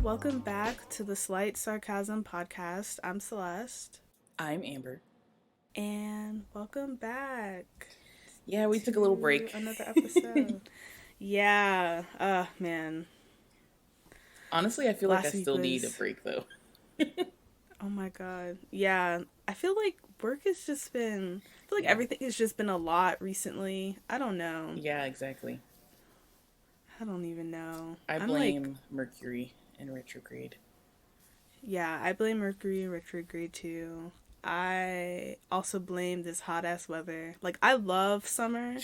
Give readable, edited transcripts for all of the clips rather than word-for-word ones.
welcome back to the Slight Sarcasm Podcast. I'm Celeste. I'm Amber. And welcome back Yeah, we took a little to break. another episode. Yeah, man. Honestly, I feel like I Last week still need a was, break though. oh my god. Yeah, I feel like work has just been, I feel like Yeah. everything has just been a lot recently. I don't know. Yeah, exactly. I don't even know. I I'm like, blame Mercury in retrograde. yeah, I blame Mercury retrograde too. I also blame this hot ass weather. Like, I love summer,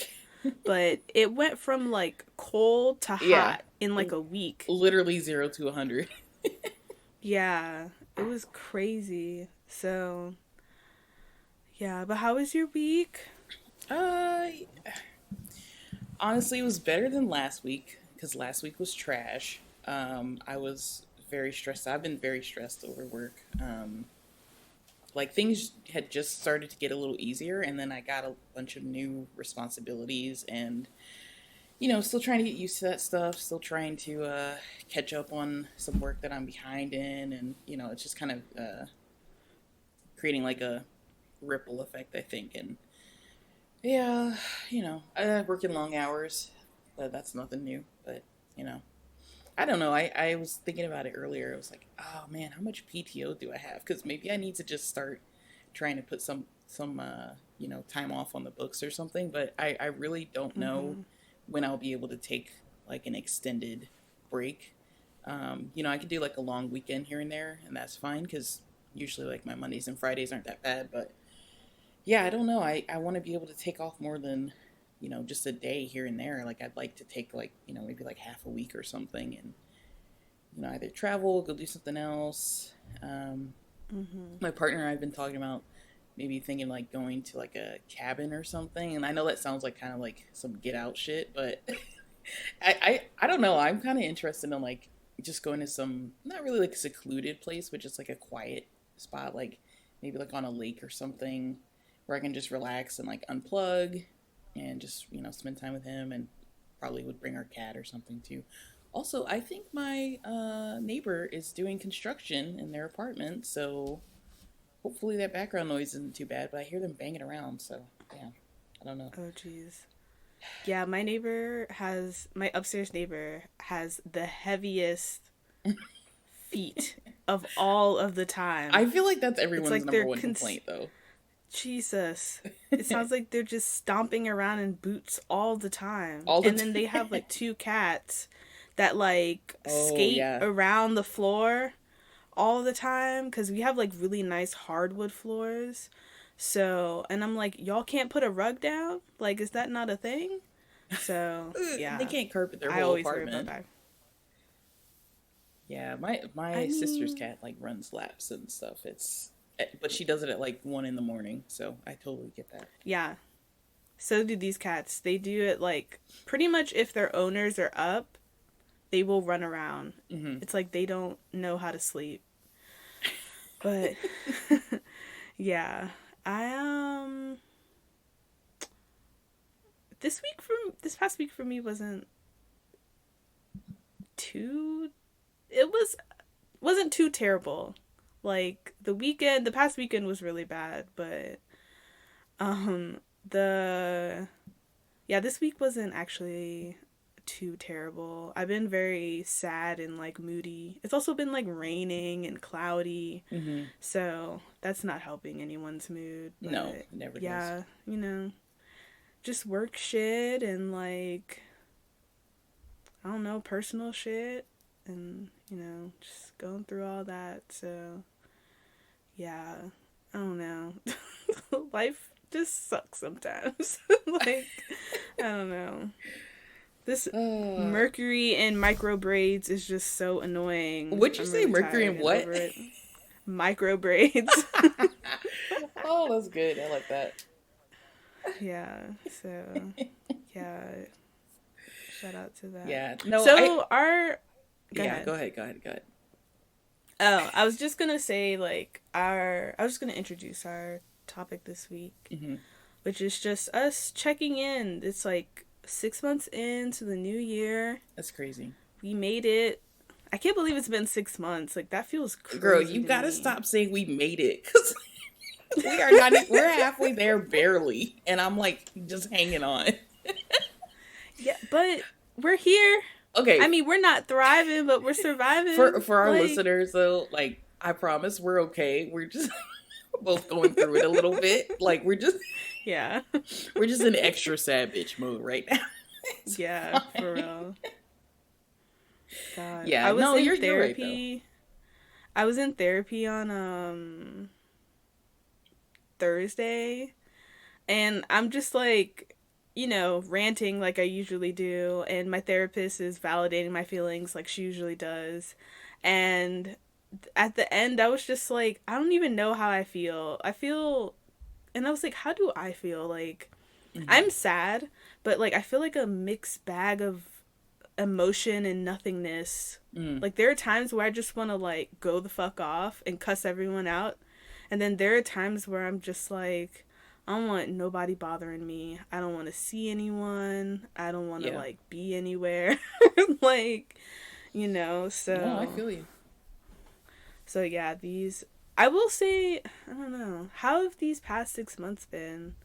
but it went from like cold to Yeah, hot in like a week. literally 0 to 100. Yeah, it was crazy. So, yeah, but how was your week? Uh, Honestly, it was better than last week because last week was trash. I was very stressed. I've been very stressed over work. Like things had just started to get a little easier, and then I got a bunch of new responsibilities, and still trying to get used to that stuff. Still trying to catch up on some work that I'm behind in, and it's just kind of creating like a ripple effect, I think. And yeah, I work in long hours, but that's nothing new. But you know, I don't know. I was thinking about it earlier. I was like, oh man, how much PTO do I have? Because maybe I need to just start trying to put some time off on the books or something. But I really don't know Mm-hmm. when I'll be able to take like an extended break. I could do like a long weekend here and there, and that's fine because usually like my Mondays and Fridays aren't that bad. But yeah, I don't know. I want to be able to take off more than just a day here and there. Like I'd like to take like maybe like half a week or something, and either travel, go do something else. Mm-hmm. My partner and I've been talking about maybe thinking like going to like a cabin or something. And I know that sounds like kind of like some get out shit, but I don't know. I'm kind of interested in like just going to some not really like a secluded place, but just like a quiet spot, like maybe like on a lake or something, where I can just relax and like unplug and just spend time with him, and probably would bring our cat or something too. Also, I think my neighbor is doing construction in their apartment, so hopefully that background noise isn't too bad. But I hear them banging around, so yeah, I don't know. Oh, jeez. Yeah, my upstairs neighbor has the heaviest feet of all of the I time. feel like that's It's everyone's like number one complaint, though. Jesus. It sounds like they're just stomping around in boots all the time. All the And then they time. have like two cats that like Oh skate yeah. around the floor all the time because we have like really nice hardwood floors. So, and I'm like, y'all can't put a rug down? Like, is that not a thing? So, They yeah, can't carpet their I whole always worry about apartment. that. Yeah, my I sister's mean, cat like runs laps and stuff. But she does it at like 1 in the morning, so I totally get that. yeah, so do these cats. They do it like pretty much if their owners are up, they will run around. Hmm. It's like they don't know how to sleep. But yeah, I this past week for me wasn't too it wasn't too terrible. Like the past weekend was really bad, but um the yeah, this week wasn't actually too terrible. I've been very sad and like moody. It's also been like raining and cloudy. Hmm. So, that's not helping anyone's mood, No, but it never does. yeah, just work shit and like I don't know, personal shit and just going through all that. So, yeah, I don't know. Life just sucks sometimes. Like, I don't know. This Uh, Mercury in micro braids is just so annoying. would you I'm say really Mercury tired and and what? over it. Micro braids. Oh, that's good. I like that. Yeah, so yeah, shout out to that. Yeah. No, So our go yeah, ahead. go ahead, go ahead, go ahead. Oh, I was just gonna say like I was just gonna introduce our topic this week, Hmm. which is just us checking in. It's like 6 months into the new year. That's crazy. We made it. I can't believe it's been 6 months. Like, that feels Girl, crazy you to gotta me. stop saying we made it, because we are not. We're halfway there, barely, and I'm like just hanging on. Yeah, but we're here. I Okay, mean, we're not thriving, but we're surviving. for our Like, listeners though, like I promise we're okay. We're just both going through it a little bit. Like yeah. we're just in extra sad bitch mode right now. It's Yeah, for fine. real. God. Yeah, I was no, in you're right though. therapy. I was in therapy on Thursday, and I'm just like, ranting like I usually do, and my therapist is validating my feelings like she usually does. And at the end I was just like, I don't even know how I feel. And I was like, how do I feel? Like, Hmm. I'm sad, but like I feel like a mixed bag of emotion and nothingness. Mm, Like, there are times where I just want to like go the fuck off and cuss everyone out, and then there are times where I'm just like, I don't want nobody bothering me. I don't want to see anyone. I don't want to yeah. like be anywhere. Like, No, I so feel you. yeah, these, I will say, I don't know. How have these past 6 months been?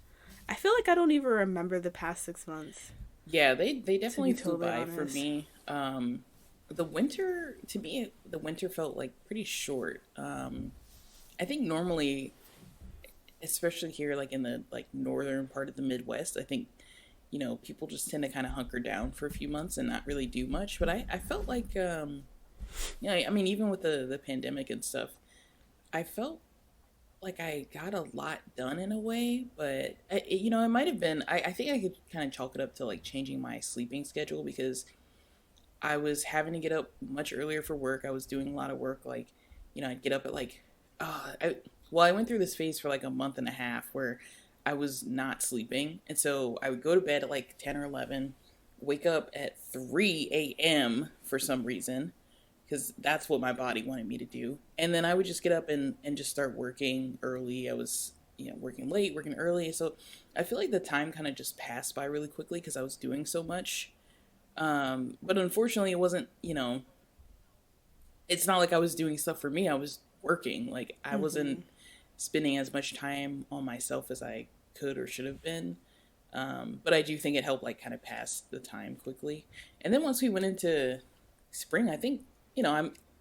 I feel like I don't even remember the past 6 months, Yeah, they to definitely be flew totally by for honest. me. The winter to me, the winter felt like pretty short. I think normally, especially here, like in the like northern part of the Midwest, I think people just tend to kind of hunker down for a few months and not really do much. But I felt like yeah, I mean even with the pandemic and stuff, I felt like I got a lot done in a way, but it might have been. I think I could kind of chalk it up to like changing my sleeping schedule, because I was having to get up much earlier for work. I was doing a lot of work, like I'd get up at like, I went through this phase for like a month and a half where I was not sleeping, and so I would go to bed at like 10 or 11, wake up at 3 a.m. for some reason, because that's what my body wanted me to do. And then I would just get up and just start working early. I was, working late, working early. So I feel like the time kind of just passed by really quickly because I was doing so much. But unfortunately, it wasn't, it's not like I was doing stuff for me. I was working. Like, I wasn't Mm-hmm. spending as much time on myself as I could or should have been. But I do think it helped, like, kind of pass the time quickly. And then once we went into spring, I think,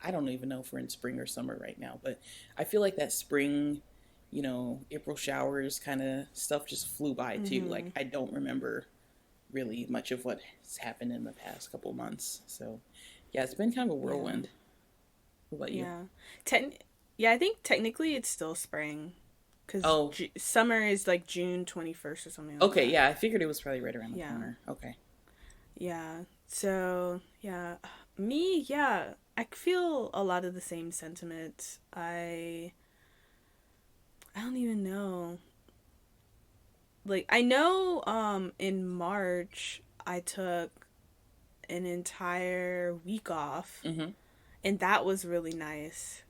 I don't even know if we're in spring or summer right now, but I feel like that spring, April showers kind of stuff just flew by too. Mm-hmm. Like, I don't remember really much of what has happened in the past couple months. So, yeah, it's been kind of a Yeah. whirlwind. What about you? Yeah. Ten- yeah, I think technically it's still spring, because Oh, summer is like June 21st or something like okay. that. Yeah, I figured it was probably right around the Yeah. corner. Okay. Yeah. So, yeah. Me, yeah. I feel a lot of the same sentiments. I don't even know. Like, I know in March I took an entire week off, Mm-hmm. and that was really nice.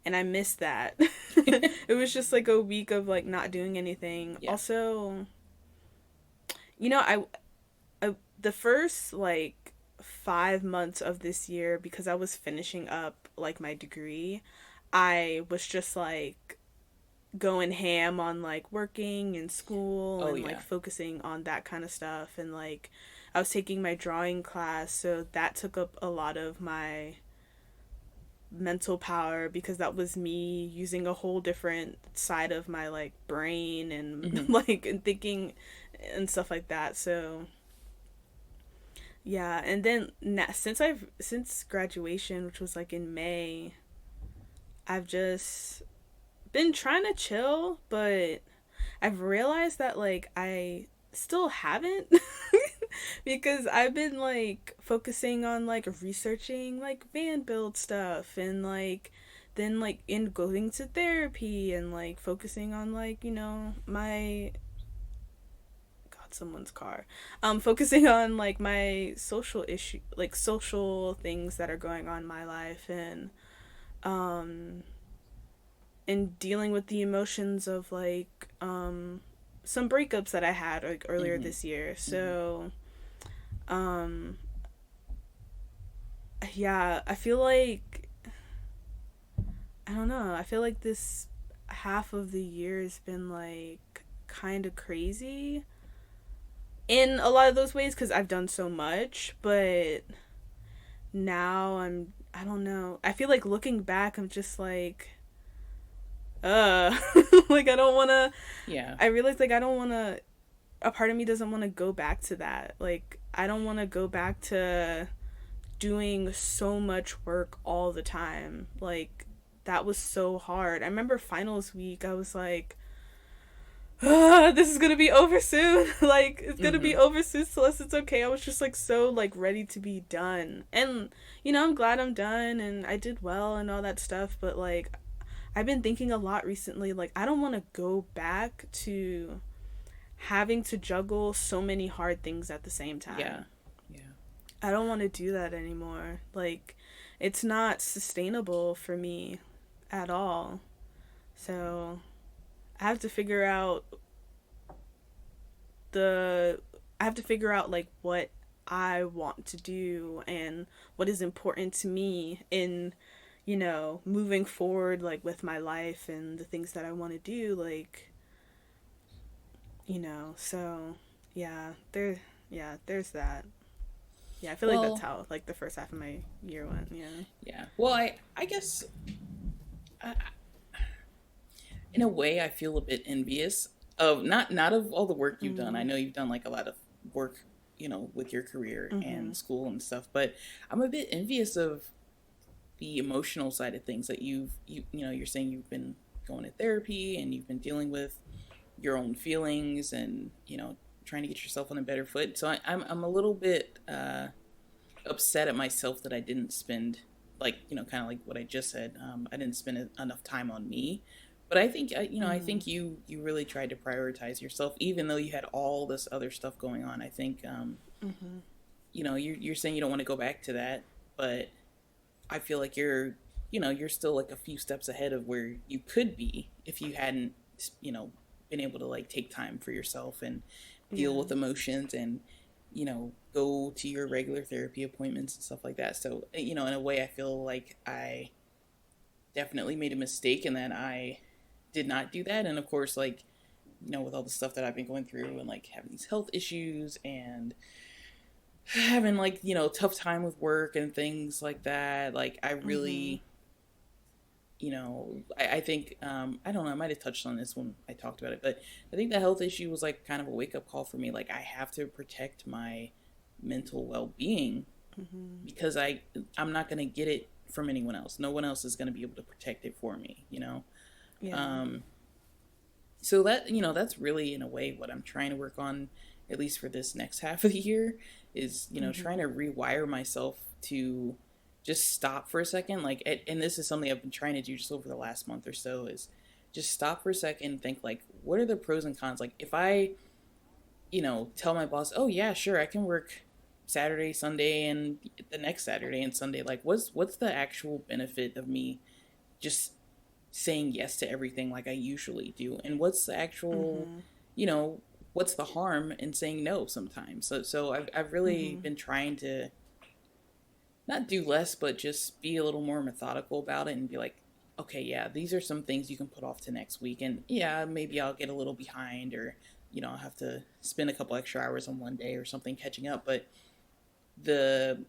And I missed that. It was just like a week of like not doing anything. Yeah. Also, you know, the first like 5 months of this year, because I was finishing up like my degree, I was just like going ham on like working and school Oh and like yeah. focusing on that kind of stuff, and like I was taking my drawing class, so that took up a lot of my mental power, because that was me using a whole different side of my like brain and Mm-hmm. like and thinking and stuff like that. So yeah, and then since graduation, which was like in May, I've just been trying to chill, but I've realized that like I still haven't, because I've been like focusing on like researching like van build stuff, and like then like in going to therapy, and like focusing on like, my god, someone's car. Focusing on like my social issue, like social things that are going on in my life, um and dealing with the emotions of like some breakups that I had like earlier Mm-hmm. this year. Mm-hmm. So um Yeah, I feel like, I don't know. I feel like this half of the year has been like kind of crazy in a lot of those ways because I've done so much, but now I don't know. I feel like looking back, I'm just like, uh, like I don't want to, Yeah. I realize like I don't want to, a part of me doesn't want to go back to that. Like, I don't want to go back to doing so much work all the time. Like, that was so hard. I remember finals week, I was like, this is gonna be over soon. Like, it's gonna be Mm-hmm. over soon, Celeste. It's okay. I was just like so like ready to be done, and I'm glad I'm done and I did well and all that stuff. But like, I've been thinking a lot recently. Like, I don't want to go back to having to juggle so many hard things at the same Yeah. time. Yeah. I don't want to do that anymore. Like, it's not sustainable for me at all. So I have to figure out the I have to figure out like what I want to do and what is important to me in, moving forward like with my life and the things that I want to do, like, so there's that. Yeah, I feel like that's Well, how like the first half of my year went. Yeah. yeah. Well, I guess I, in a way I feel a bit envious of not of all the work you've done. I Mm. know you've done like a lot of work, with your career Mhm. and school and stuff, but I'm a bit envious of the emotional side of things that you're saying you've been going to therapy and you've been dealing with your own feelings and trying to get yourself on a better foot. So I'm a little bit upset at myself that I didn't spend, like, kind of like what I just said. I didn't spend enough time on me. But I think I Mhm. think you really tried to prioritize yourself, even though you had all this other stuff going on. I think Mhm. you're saying you don't want to go back to that, but I feel like you're still like a few steps ahead of where you could be if you hadn't you know been able to like take time for yourself and deal Yeah. with emotions and go to your regular therapy appointments and stuff like that. So in a way I feel like I definitely made a mistake in that I did not do that. And of course, like, with all the stuff that I've been going through and like having these health issues and having like tough time with work and things like that, like I Mhm. really I think I don't know, I might have touched on this when I talked about it, but I think the health issue was like kind of a wake-up call for me. Like, I have to protect my mental well-being Mhm. because I'm not going to get it from anyone else. No one else is going to be able to protect it for me. Yeah. um so that's really in a way what I'm trying to work on, at least for this next half of the year, is trying Mhm. to rewire myself to just stop for a second. Like, and this is something I've been trying to do just over the last month or so, is just stop for a second and think, like, what are the pros and cons? Like, if I tell my boss, oh yeah, sure, I can work Saturday, Sunday, and the next Saturday and Sunday, like, what's the actual benefit of me just saying yes to everything like I usually do? And what's the actual, Mhm. you know, what's the harm in saying no sometimes? So I've really Mhm. been trying to not do less, but just be a little more methodical about it and be like, okay, yeah, these are some things you can put off to next week. And yeah, maybe I'll get a little behind, or, I'll have to spend a couple extra hours on one day or something catching up. But the,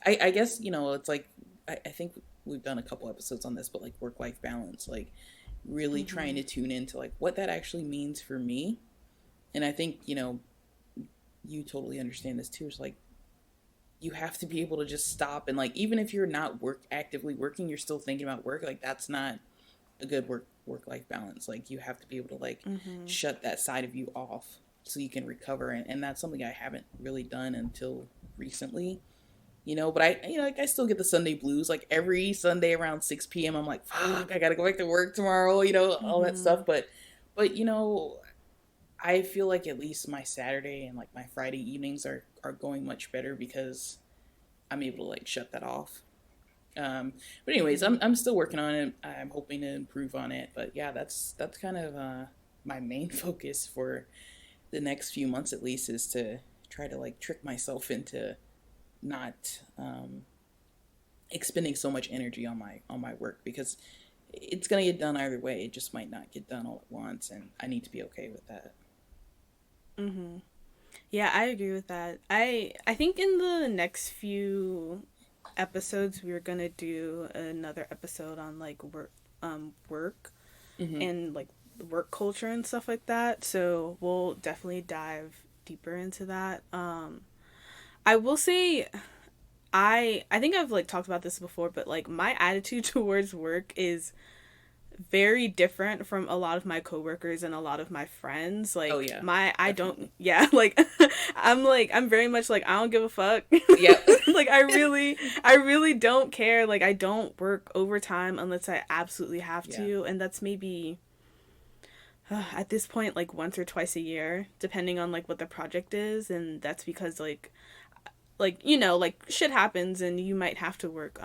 I guess, it's like, I think we've done a couple episodes on this, but like work life balance, like really trying Mhm. to tune into like what that actually means for me. And I think, you totally understand this too. It's like, you have to be able to just stop and, like, even if you're not actively working, you're still thinking about work. Like, that's not a good work life balance. Like, you have to be able to like Mhm. shut that side of you off so you can recover. And that's something I haven't really done until recently. But I, like, I still get the Sunday blues. Like, every Sunday around 6 p.m., I'm like, fuck, I gotta go back to work tomorrow. All that stuff. Mhm. But I feel like at least my Saturday and like my Friday evenings are going much better because I'm able to like shut that off. But anyways, I'm Mhm. I'm still working on it. I'm hoping to improve on it. But yeah, that's kind of my main focus for the next few months, at least, is to try to like trick myself into not expending so much energy on my work, because it's gonna get done either way. It just might not get done all at once, and I need to be okay with that. Mm-hmm. Yeah, I agree with that. I think in the next few episodes we're gonna do another episode on like work Hmm. and like work culture and stuff like that. So we'll definitely dive deeper into that. I will say I think I've like talked about this before, but like my attitude towards work is very different from a lot of my coworkers and a lot of my friends. Oh Like yeah, my I don't definitely. yeah, I'm very much like I don't give a fuck. Yep. Like I really don't care. Like I don't work overtime unless I absolutely have Yeah. to, and that's maybe at this point like once or twice a year depending on like what the project is, and that's because like like shit happens and you might have to work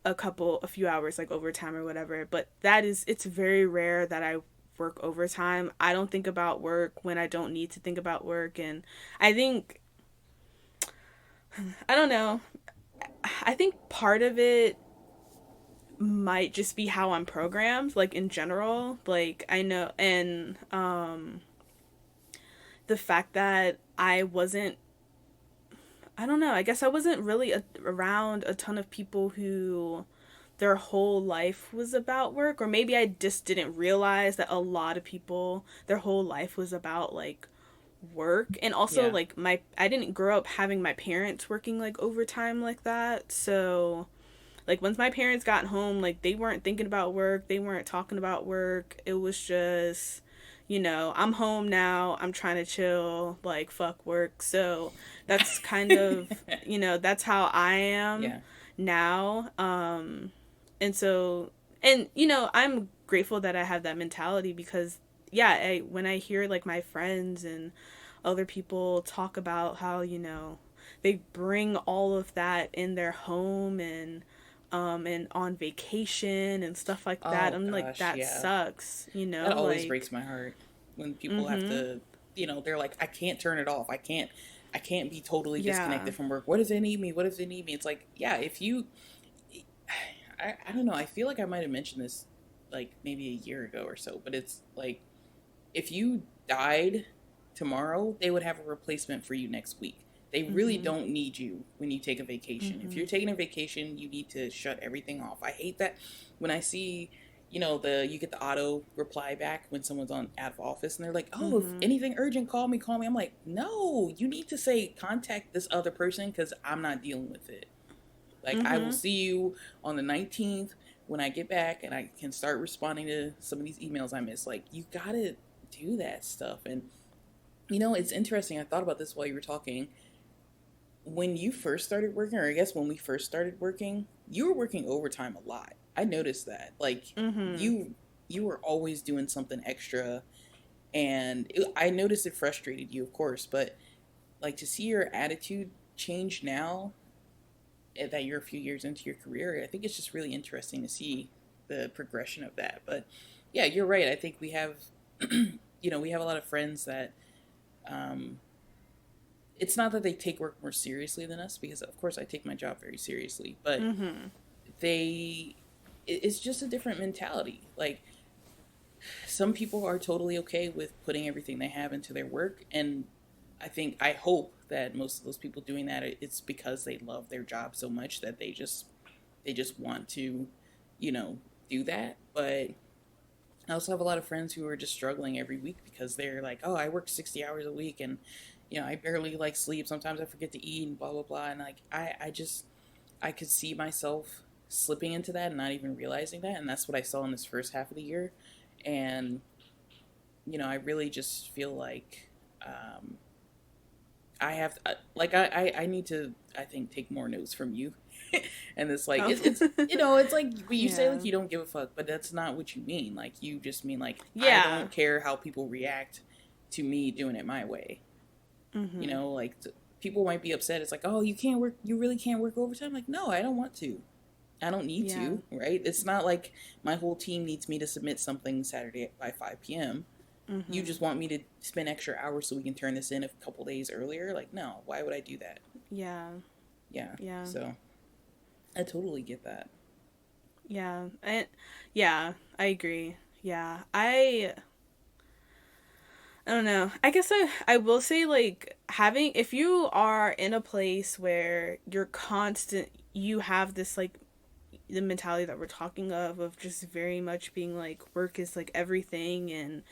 a few hours like overtime or whatever, but it's very rare that I work overtime. I don't think about work when I don't need to think about work, and I think I don't know. I think part of it might just be how I'm programmed, like in general. Like I know, and the fact that I don't know, I guess I wasn't really around a ton of people who their whole life was about work, or maybe I just didn't realize that a lot of people their whole life was about like work. And also Yeah. like my I didn't grow up having my parents working like overtime like that. So like once my parents got home, like they weren't thinking about work, they weren't talking about work. It was just I'm home now, I'm trying to chill, like fuck work. So that's kind of, that's how I am Yeah. now. And so, and I'm grateful that I have that mentality because yeah, when I hear like my friends and other people talk about how, they bring all of that in their home and on vacation and stuff like that. Oh I'm like, gosh, that yeah. sucks, That always like, breaks my heart when people have mm-hmm. to, they're like, I can't turn it off. I can't be totally Yeah. disconnected from work. What if they need me? What if they need me? It's like, yeah, if you, I don't know. I feel like I might have mentioned this like maybe a year ago or so, but it's like, if you died tomorrow, they would have a replacement for you next week. They really Mm-hmm. don't need you when you take a vacation. If Mm-hmm. you're taking a vacation, you need to shut everything off. I hate that when I see, the you get the auto reply back when someone's on out of office and they're like, "Oh, if Mm-hmm. anything urgent, call me, call me." I'm like, "No, you need to say contact this other person cuz I'm not dealing with it." Like I will Mm-hmm. see you on the 19th when I get back and I can start responding to some of these emails I miss. Like you got to do that stuff. And it's interesting. I thought about this while you were talking. When you first started working, or I guess when we first started working, you were working overtime a lot. I noticed that. Like Mm-hmm. you were always doing something extra, and I noticed it frustrated you, of course, but like to see your attitude change now that you're a few years into your career, I think it's just really interesting to see the progression of that. But yeah, you're right. I think we have, we have a lot of friends that, um, it's not that they take work more seriously than us, because of course I take my job very seriously, but Mm-hmm. they, it's just a different mentality. Like some people are totally okay with putting everything they have into their work, and I hope that most of those people doing that, it's because they love their job so much that they just want to, you know, do that. But I also have a lot of friends who are just struggling every week because they're like, "Oh, I work 60 hours a week and I barely like sleep. Sometimes I forget to eat and blah blah blah." And like I could see myself slipping into that and not even realizing that, and that's what I saw in this first half of the year. And I really just feel like I have I need to, I think, take more notes from you. And it's like Oh. it's like when you say Yeah. like you don't give a fuck, but that's not what you mean. Like you just mean like I Yeah. don't care how people react to me doing it my way. Mm-hmm. Like people might be upset. It's like, oh, you can't work, you really can't work overtime. Like no, I don't want to. I don't need Yeah. to, right? It's not like my whole team needs me to submit something Saturday by 5 p.m. You Mm-hmm. just want me to spend extra hours so we can turn this in a couple days earlier? Like, no, why would I do that? Yeah. Yeah. Yeah. So I totally get that. Yeah. I agree. Yeah. I don't know. I guess I will say, like, having, if you are in a place where you have this, like, the mentality that we're talking of just very much being like work is like everything, and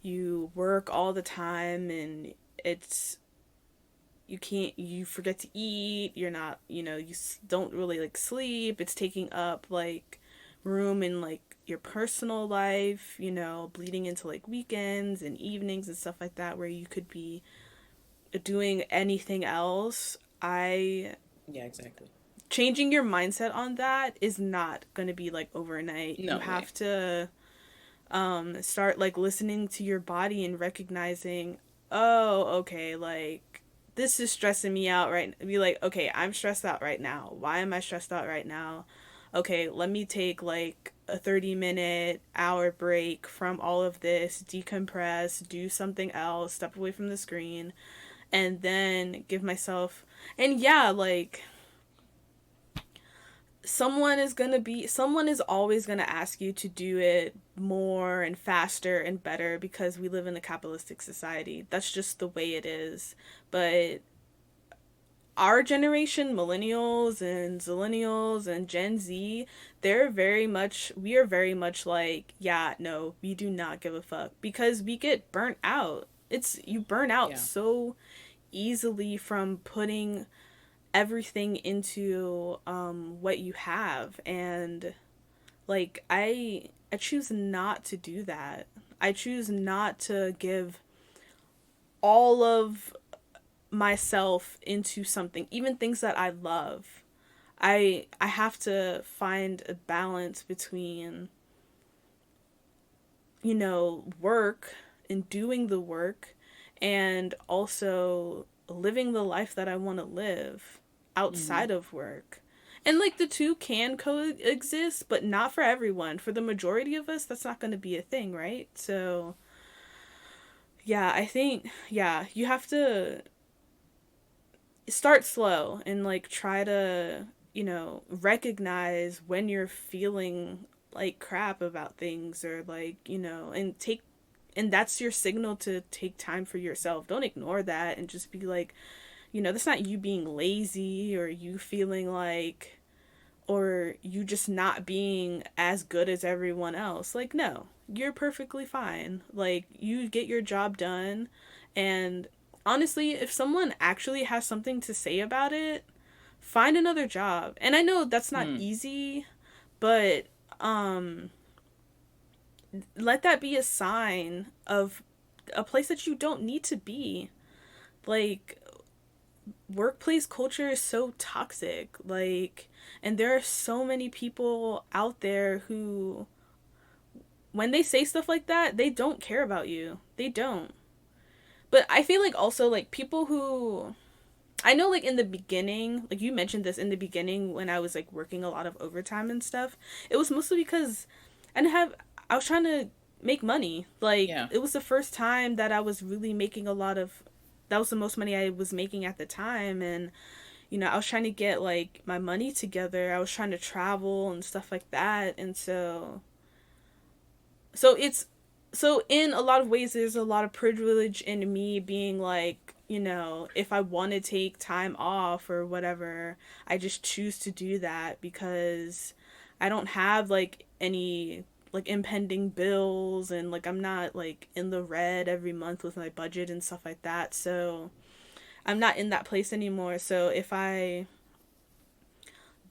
you work all the time, and it's, you forget to eat, you're not, you don't really like sleep, it's taking up like room in like your personal life, bleeding into like weekends and evenings and stuff like that, where you could be doing anything else. I Yeah, exactly. Changing your mindset on that is not going to be like overnight. You No way. have to start like listening to your body and recognizing, oh, okay, like this is stressing me out right. Be like, okay, I'm stressed out right now. Why am I stressed out right now? Okay, let me take like a 30-minute hour break from all of this, decompress, do something else, step away from the screen, and then give myself, and yeah, like someone is always going to ask you to do it more and faster and better, because we live in a capitalistic society. That's just the way it is. But our generation, millennials and zillennials and Gen Z, we are very much like, yeah, no, we do not give a fuck, because we get burnt out. You burn out Yeah. so easily from putting everything into what you have. And like I choose not to do that. I choose not to give all of myself into something, even things that I love. I have to find a balance between, work and doing the work, and also living the life that I want to live Mm-hmm. outside of work. And like the two can coexist, but not for everyone. For the majority of us, that's not going to be a thing, right? So, yeah, I think, yeah, you have to start slow and like try to, recognize when you're feeling like crap about things, or like, and that's your signal to take time for yourself. Don't ignore that and just be like, that's not you being lazy, or you feeling like, or you just not being as good as everyone else. Like, no, you're perfectly fine. Like, you get your job done. And honestly, if someone actually has something to say about it, find another job. And I know that's not Hmm. easy, but um let that be a sign of a place that you don't need to be. Like, workplace culture is so toxic, like, and there are so many people out there who, when they say stuff like that, they don't care about you. They don't. But I feel like also, like, people who, I know, like, in the beginning, like you mentioned this in the beginning, when I was like working a lot of overtime and stuff, it was mostly because I didn't have I was trying to make money. Like, Yeah. it was the first time that I was really making a lot of, that was the most money I was making at the time. And I was trying to get like my money together. I was trying to travel and stuff like that. And it's, so in a lot of ways there's a lot of privilege in me being like, if I want to take time off or whatever, I just choose to do that, because I don't have like any like impending bills, and like I'm not like in the red every month with my budget and stuff like that. So I'm not in that place anymore. So if I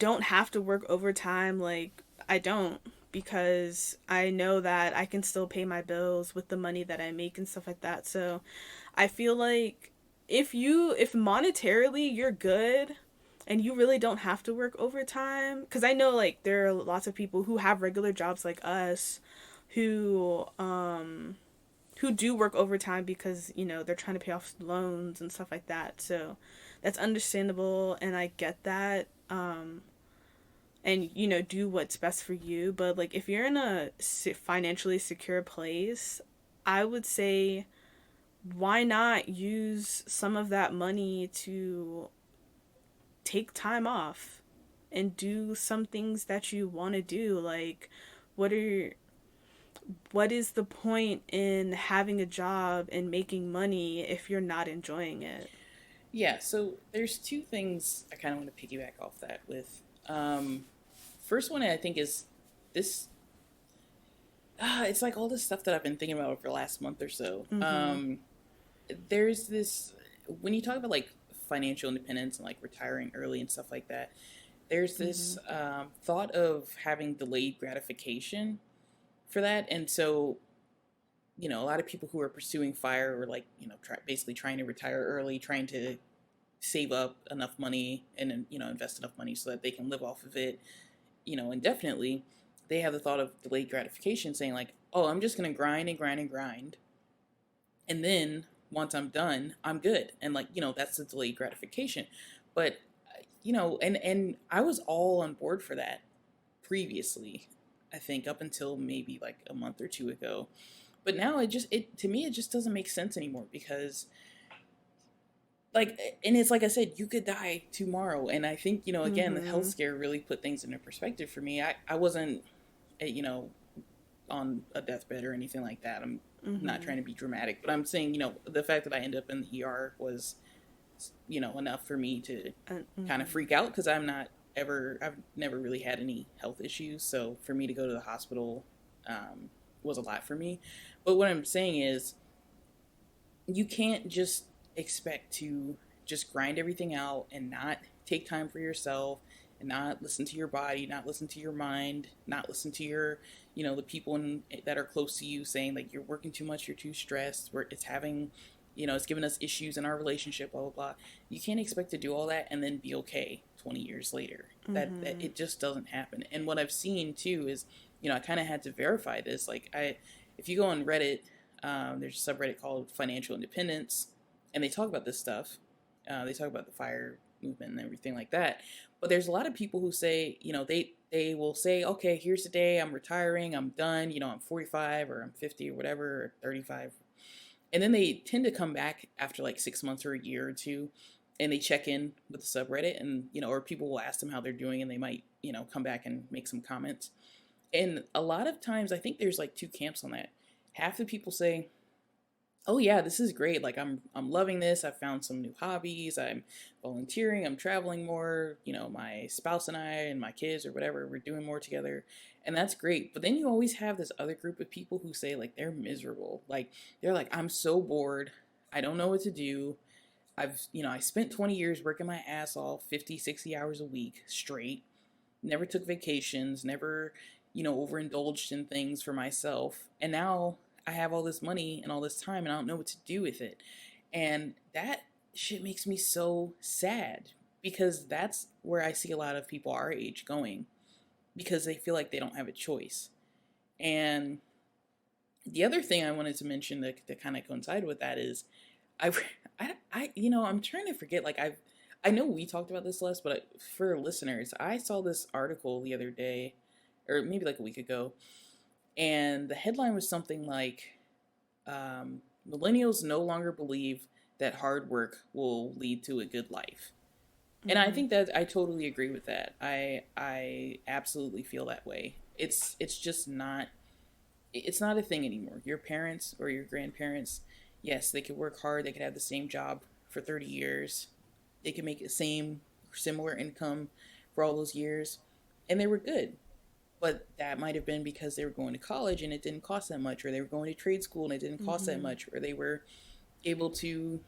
don't have to work overtime, like, I don't, because I know that I can still pay my bills with the money that I make and stuff like that. So I feel like if monetarily you're good and you really don't have to work overtime, because I know like there are lots of people who have regular jobs like us, who do work overtime because they're trying to pay off loans and stuff like that. So that's understandable, and I get that. And do what's best for you. But like, if you're in a financially secure place, I would say, why not use some of that money to take time off and do some things that you want to do. Like, what are what is the point in having a job and making money if you're not enjoying it? Yeah, so there's two things I kind of want to piggyback off that with. Um, First one I think is this. It's like all this stuff that I've been thinking about over the last month or so. Mm-hmm. There's this when you talk about like financial independence and like retiring early and stuff like that. There's Mm-hmm. this thought of having delayed gratification for that, and so a lot of people who are pursuing fire or like basically trying to retire early, trying to save up enough money and invest enough money so that they can live off of it indefinitely. They have the thought of delayed gratification, saying like, oh, I'm just going to grind and grind and grind, and then once I'm done, I'm good. And like that's the delayed gratification. But and I was all on board for that previously. I think up until maybe like a month or two ago. But now it to me it just doesn't make sense anymore, because like, and it's like I said, you could die tomorrow. And I think again, the health Mm-hmm. scare really put things into perspective for me. I wasn't on a deathbed or anything like that. I'm not Mm-hmm. trying to be dramatic, but I'm saying the fact that I ended up in the ER was enough for me to kind of Mm-hmm. freak out, because I've never really had any health issues. So for me to go to the hospital was a lot for me. But what I'm saying is, you can't just expect to just grind everything out and not take time for yourself, and not listen to your body, not listen to your mind, not listen to your, the people that are close to you saying like you're working too much, you're too stressed, it's having, it's giving us issues in our relationship, blah blah blah. You can't expect to do all that and then be okay 20 years later. That Mm-hmm. it just doesn't happen. And what I've seen too is, I kind of had to verify this. Like if you go on Reddit, there's a subreddit called Financial Independence, and they talk about this stuff. They talk about the fire movement and everything like that. But there's a lot of people who say, they will say, okay, here's the day I'm retiring, I'm done. I'm 45 or I'm 50 or whatever, or 35, and then they tend to come back after like 6 months or a year or two, and they check in with the subreddit, and or people will ask them how they're doing, and they might come back and make some comments. And a lot of times, I think there's like two camps on that. Half the people say, oh yeah, this is great, like I'm loving this, I've found some new hobbies, I'm volunteering, I'm traveling more, my spouse and I and my kids or whatever, we're doing more together, and that's great. But then you always have this other group of people who say like they're miserable, like they're like, I'm so bored, I don't know what to do, I spent 20 years working my ass off, 50, 60 hours a week straight, never took vacations, never, overindulged in things for myself. And now I have all this money and all this time and I don't know what to do with it. And that shit makes me so sad, because that's where I see a lot of people our age going, because they feel like they don't have a choice. And the other thing I wanted to mention that kind of coincide with that is I, I'm trying to forget. Like I know we talked about this less, but for listeners, I saw this article the other day, or maybe like a week ago, and the headline was something like, "Millennials no longer believe that hard work will lead to a good life." And I Mm-hmm. think that I totally agree with that. I absolutely feel that way. It's just not, it's not a thing anymore. Your parents or your grandparents, yes, they could work hard, they could have the same job for 30 years, they could make the same similar income for all those years, and they were good. But that might have been because they were going to college and it didn't cost that much, or they were going to trade school and it didn't cost that Mm-hmm. much, or they were able to,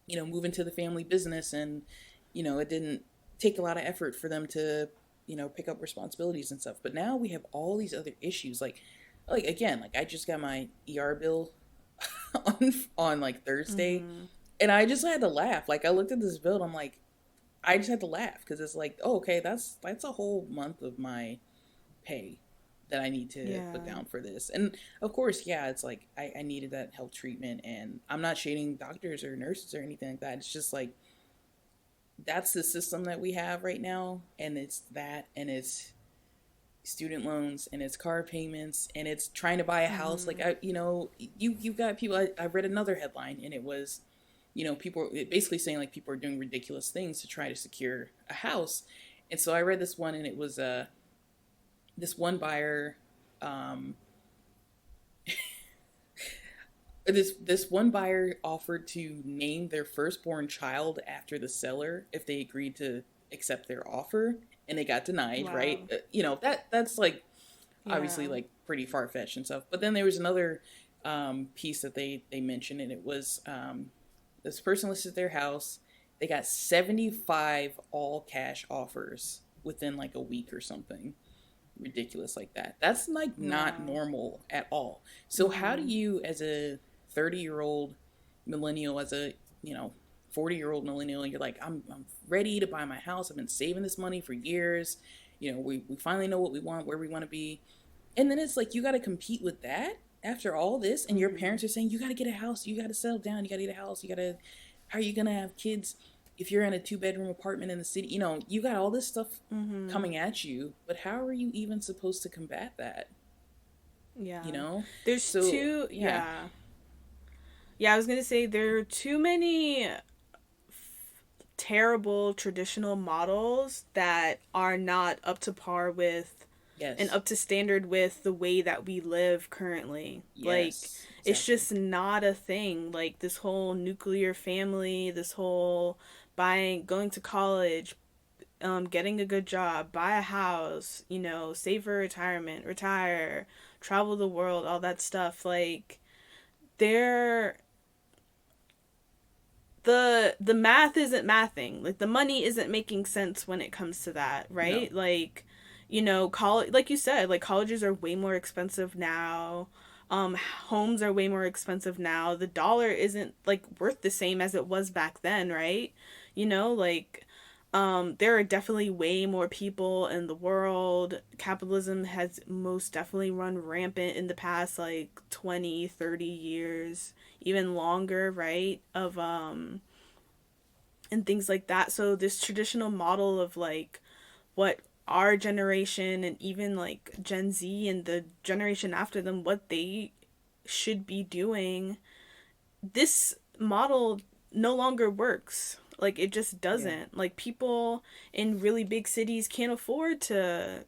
move into the family business, and, it didn't take a lot of effort for them to, pick up responsibilities and stuff. But now we have all these other issues. Like again, like I just got my ER bill on like Thursday, Mm-hmm. and I just had to laugh. Like I looked at this bill and I'm like, I just had to laugh, because it's like, oh, okay, that's a whole month of my pay that I need to put Yeah. down for this. And of course, yeah, it's like I needed that health treatment, and I'm not shading doctors or nurses or anything like that. It's just like that's the system that we have right now, and it's that, and it's student loans, and it's car payments, and it's trying to buy a house. Like Mm-hmm. you've got people. I read another headline, and it was people basically saying like people are doing ridiculous things to try to secure a house. And so I read this one, and it was this one buyer, um, this one buyer offered to name their firstborn child after the seller if they agreed to accept their offer, and they got denied. Wow. Right? That's like obviously Yeah. like pretty far fetched and stuff. But then there was another piece that they mentioned, and it was this person listed their house. They got 75 all cash offers within like a week or something ridiculous like that. That's like not Wow. normal at all. So how do Mm-hmm. you, as a 30-year-old millennial, as a 40-year-old millennial, you're like, I'm ready to buy my house. I've been saving this money for years. We finally know what we want, where we want to be. And then it's like you got to compete with that after all this, and your Mm-hmm. parents are saying you got to get a house, you got to settle down, you got to get a house, you got to. How are you gonna have kids if you're in a 2-bedroom apartment in the city? You got all this stuff Mm-hmm. coming at you, but how are you even supposed to combat that? You Yeah. know, There's so two, yeah, yeah. Yeah, I was going to say there are too many terrible traditional models that are not up to par with and yes, up to standard with the way that we live currently. Like, yes, it's exactly, just not a thing. Like, this whole nuclear family, this whole going to college, getting a good job, buy a house, save for retirement, retire, travel the world, all that stuff. Like, they're the math isn't mathing. Like the money isn't making sense when it comes to that, no, right? Like, college, like you said, like colleges are way more expensive now. Homes are way more expensive now. The dollar isn't like worth the same as it was back then, right? Like there are definitely way more people in the world. Capitalism has most definitely run rampant in the past like 20, 30 years, even longer, right? Of and things like that. So this traditional model of like what our generation and even like Gen Z and the generation after them what they should be doing, this model no longer works. Like it just yeah, doesn't. Like people in really big cities can't afford to,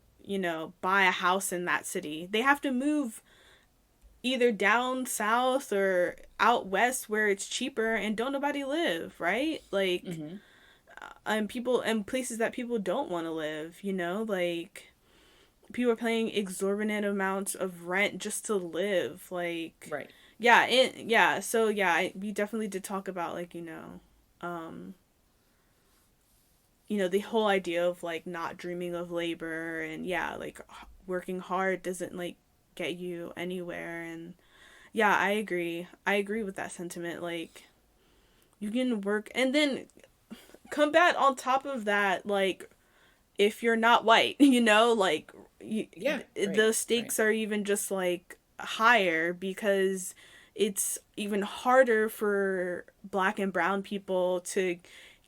buy a house in that city. They have to move either down south or out west where it's cheaper and don't nobody live, right? Like mm-hmm, and people and places that people don't want to live, like people are paying exorbitant amounts of rent just to live. Like right, yeah, yeah, so yeah, we definitely did talk about like, um the whole idea of like not dreaming of labor and yeah, like working hard doesn't like get you anywhere. And yeah, I agree. I agree with that sentiment. Like you can work and then combat on top of that, like if you're not white, like yeah, right, the right, stakes are even just like higher because it's even harder for black and brown people to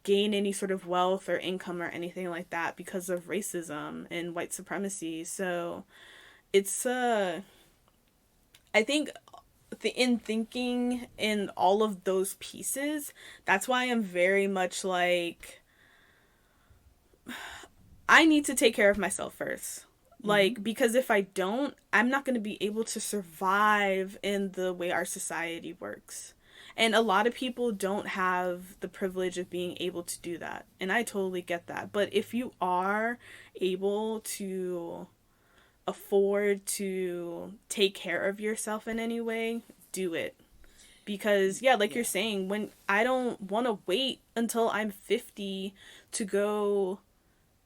gain any sort of wealth or income or anything like that because of racism and white supremacy. So it's I think in thinking in all of those pieces, that's why I'm very much like I need to take care of myself first. mm-hmm, Like, because if I don't, I'm not going to be able to survive in the way our society works. And a lot of people don't have the privilege of being able to do that. And I totally get that. But if you are able to afford to take care of yourself in any way, do it. Because, yeah, like you're yeah, saying, when I don't want to wait until I'm 50 to go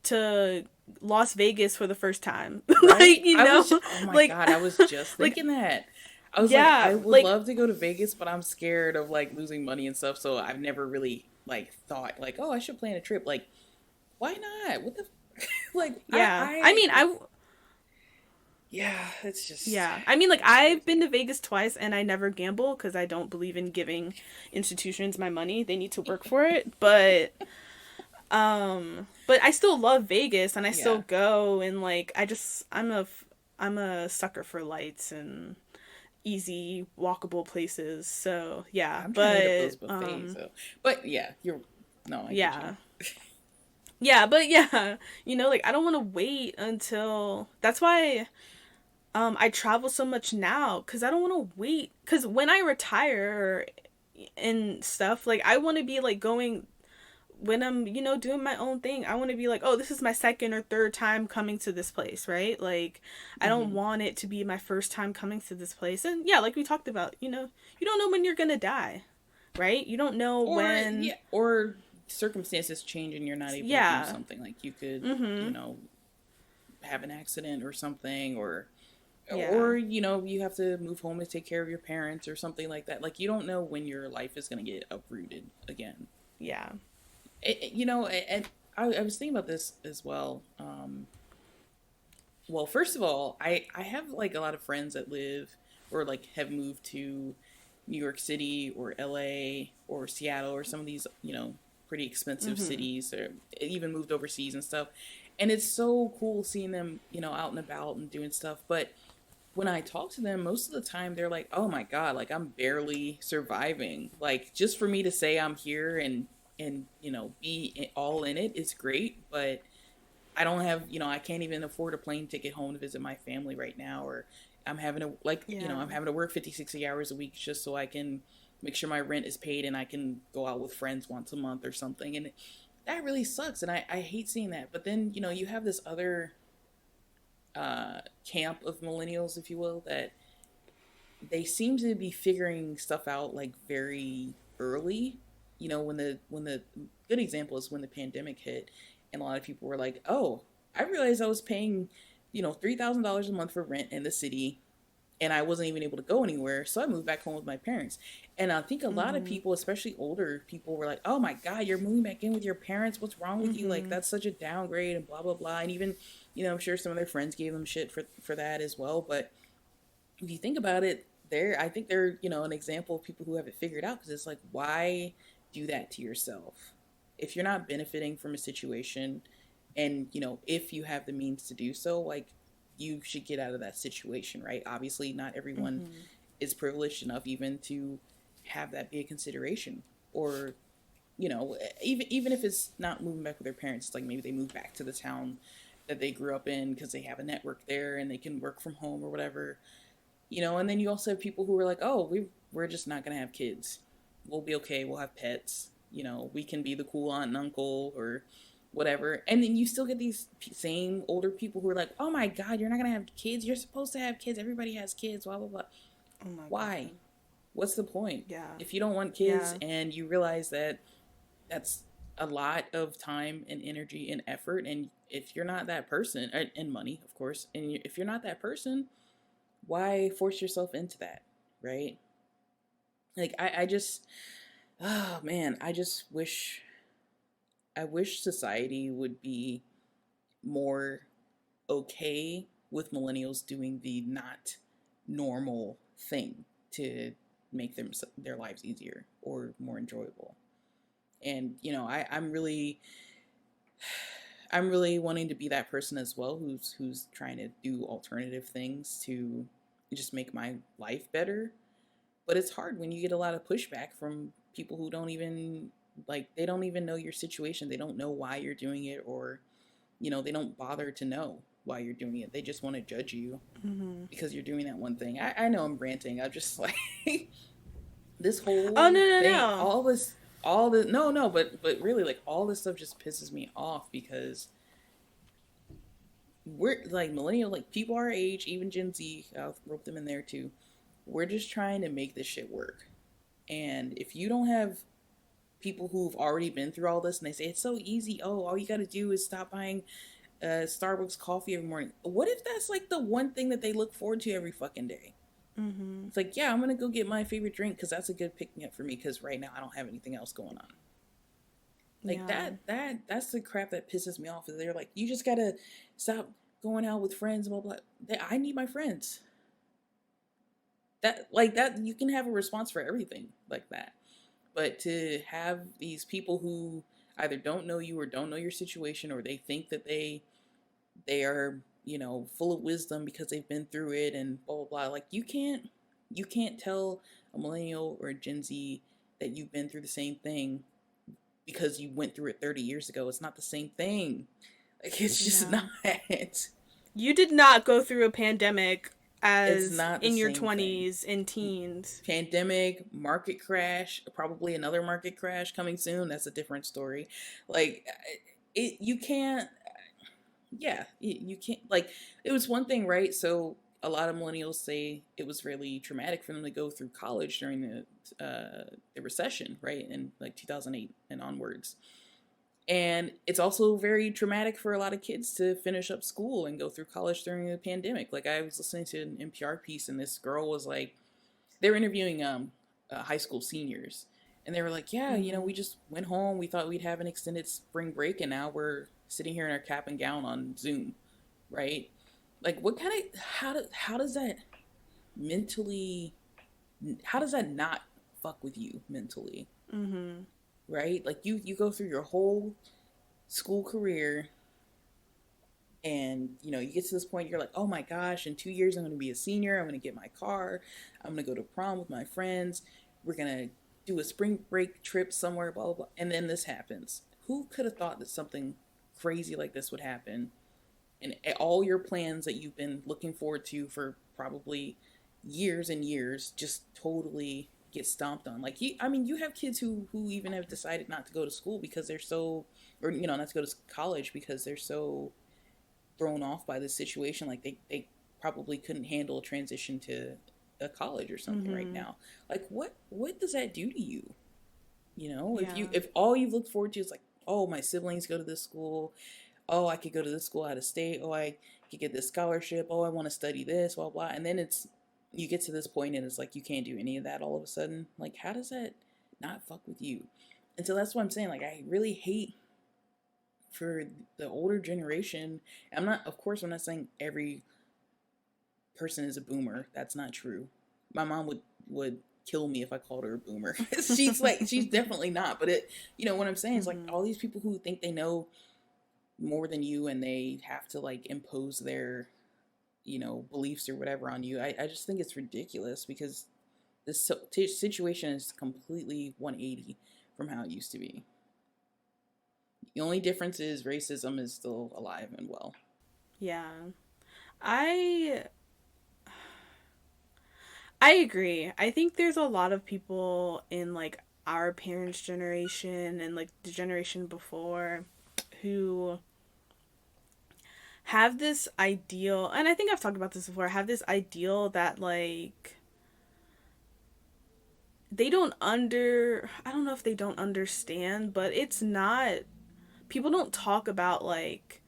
to Las Vegas for the first time. right. Like, Oh my like god, I was just like thinking that. I was like, yeah, I would like love to go to Vegas, but I'm scared of like losing money and stuff. So I've never really like thought like, oh, I should plan a trip. Like, why not? What the like? yeah. I mean, Yeah, it's just yeah. I mean, like it's I've been crazy. to Vegas twice and I never gamble cuz I don't believe in giving institutions my money. They need to work for it. But I still love Vegas and I still Yeah, go and like I'm a sucker for lights and easy walkable places. So yeah, I'm trying to hit up but those buffets. So, but yeah, you're no, I get you. yeah. Yeah, but yeah, like I don't want to wait until that's why I travel so much now cuz I don't want to wait cuz when I retire and stuff, like I want to be like going when I'm, doing my own thing. I want to be like, "Oh, this is my second or third time coming to this place," right? Like I don't Hmm. want it to be my first time coming to this place. And yeah, like we talked about, you don't know when you're going to die, right? You don't know Or when yeah, or circumstances change and you're not able to do yeah. something. Like you could, Mhm. have an accident or something, Yeah. or you have to move home to take care of your parents or something like that. Like you don't know when your life is going to get uprooted again. Yeah. And I was thinking about this as well. Well, first of all, I have like a lot of friends that live or like have moved to New York City or LA or Seattle or some of these, pretty expensive Mhm. cities or even moved overseas and stuff. And it's so cool seeing them, out and about and doing stuff. But when I talk to them, most of the time they're like, "Oh my god, like I'm barely surviving. Like just for me to say I'm here and be all in it is great, but I don't have, I can't even afford a plane ticket home to visit my family right now, or I'm having to Yeah. I'm having to work 50, 60 hours a week just so I can make sure my rent is paid and I can go out with friends once a month or something." And that really sucks. And I hate seeing that. But then, you have this other camp of millennials, if you will, that they seem to be figuring stuff out like very early. When the good example is when the pandemic hit, and a lot of people were like, "Oh, I realized I was paying, $3,000 a month for rent in the city, and I wasn't even able to go anywhere, so I moved back home with my parents." And I think a lot of Mhm. people, especially older people, were like, "Oh my God, you're moving back in with your parents? What's wrong with you? Like Mhm. that's such a downgrade," and blah blah blah. And even, I'm sure some of their friends gave them shit for that as well. But if you think about it, I think they're an example of people who have it figured out, because it's like, why do that to yourself if you're not benefiting from a situation, and if you have the means to do so, like you should get out of that situation, right? Obviously not everyone Mhm. is privileged enough even to have that be a consideration, or even if it's not moving back with their parents, it's like maybe they move back to the town that they grew up in because they have a network there and they can work from home or whatever. And then you also have people who are like, "Oh, we're just not gonna have kids. We'll be okay. We'll have pets. We can be the cool aunt and uncle or whatever." And then you still get these same older people who are like, "Oh my God, you're not gonna have kids. You're supposed to have kids. Everybody has kids. Blah blah blah." Oh my Why? god. What's the point? Yeah. If you don't want kids Yeah. and you realize that that's a lot of time and energy and effort, and if you're not that person, and money, of course, and if you're not that person, why force yourself into that, right? Like I just, oh man, I wish society would be more okay with millennials doing the not normal thing to make their lives easier or more enjoyable. And I'm really wanting to be that person as well, who's trying to do alternative things to just make my life better. But it's hard when you get a lot of pushback from people who don't even, like, they don't even know your situation. They don't know why you're doing it, or they don't bother to know why you're doing it. They just want to judge you Mhm. because you're doing that one thing. I know I'm ranting. I'm just like this Oh no whole no thing, no. all the no no, but really, like, all this stuff just pisses me off because we're like millennial, like people our age, even Gen Z, I'll rope them in there too. We're just trying to make this shit work. And if you don't have people who've already been through all this and they say it's so easy, oh, all you got to do is stop buying Starbucks coffee every morning. What if that's like the one thing that they look forward to every fucking day? Mhm. It's like, yeah, I'm gonna go get my favorite drink because that's a good pick me up for me because right now I don't have anything else going on. Like Yeah. that's the crap that pisses me off. Is they're like, you just gotta stop going out with friends, blah blah. I need my friends. That you can have a response for everything like that. But to have these people who either don't know you or don't know your situation, or they think that they are full of wisdom because they've been through it and blah blah blah, like, you can't You can't tell a millennial or a Gen Z that you've been through the same thing because you went through it 30 years ago. It's not the same thing. Like, it's just not. No. You did not go through a pandemic It's as not the in your same thing. 20s and teens. Pandemic, market crash, probably another market crash coming soon. That's a different story. Like, you can't, yeah, you can't, like, it was one thing, right? So a lot of millennials say it was really traumatic for them to go through college during the recession, right? In like 2008 and onwards. And it's also very traumatic for a lot of kids to finish up school and go through college during the pandemic. Like, I was listening to an NPR piece, and this girl was like, they were interviewing high school seniors, and they were like, yeah, you know, Mm-hmm. we just went home. We thought we'd have an extended spring break, and now we're sitting here in our cap and gown on Zoom, right? Like, what kind of how does that mentally? How does that not fuck with you mentally, Mm-hmm. right? Like, you go through your whole school career, and you know, you get to this point, you're like, oh my gosh, in 2 years I'm going to be a senior, I'm going to get my car, I'm going to go to prom with my friends, we're going to do a spring break trip somewhere, blah blah blah, and then this happens. Who could have thought that something crazy like this would happen, and all your plans that you've been looking forward to for probably years and years just totally get stomped on? Like, I mean, you have kids who even have decided not to go to school because they're so, or you know, not to go to college because they're so thrown off by this situation. Like, they probably couldn't handle a transition to a college or something right Mm-hmm. now. Like, what does that do to you? You know, Yeah. if all you've looked forward to is like, oh, my siblings go to this school, oh, I could go to this school out of state, oh, I could get this scholarship, oh, I want to study this, blah blah, and then it's, you get to this point and it's like you can't do any of that all of a sudden. Like, how does that not fuck with you? And so that's what I'm saying. Like, I really hate for the older generation. I'm not, of course, I'm not saying every person is a boomer. That's not true. My mom would kill me if I called her a boomer. She's like, she's definitely not. But it, you know what I'm saying is like, Mm-hmm. all these people who think they know more than you, and they have to like impose their, you know, beliefs or whatever on you. I just think it's ridiculous because this situation is completely 180 from how it used to be. The only difference is racism is still alive and well. Yeah. I I agree. I think there's a lot of people in like our parents' generation and like the generation before who have this ideal, and I think I've talked about this before, have this ideal that like they don't under I don't know if they don't understand, but it's not, people don't talk about like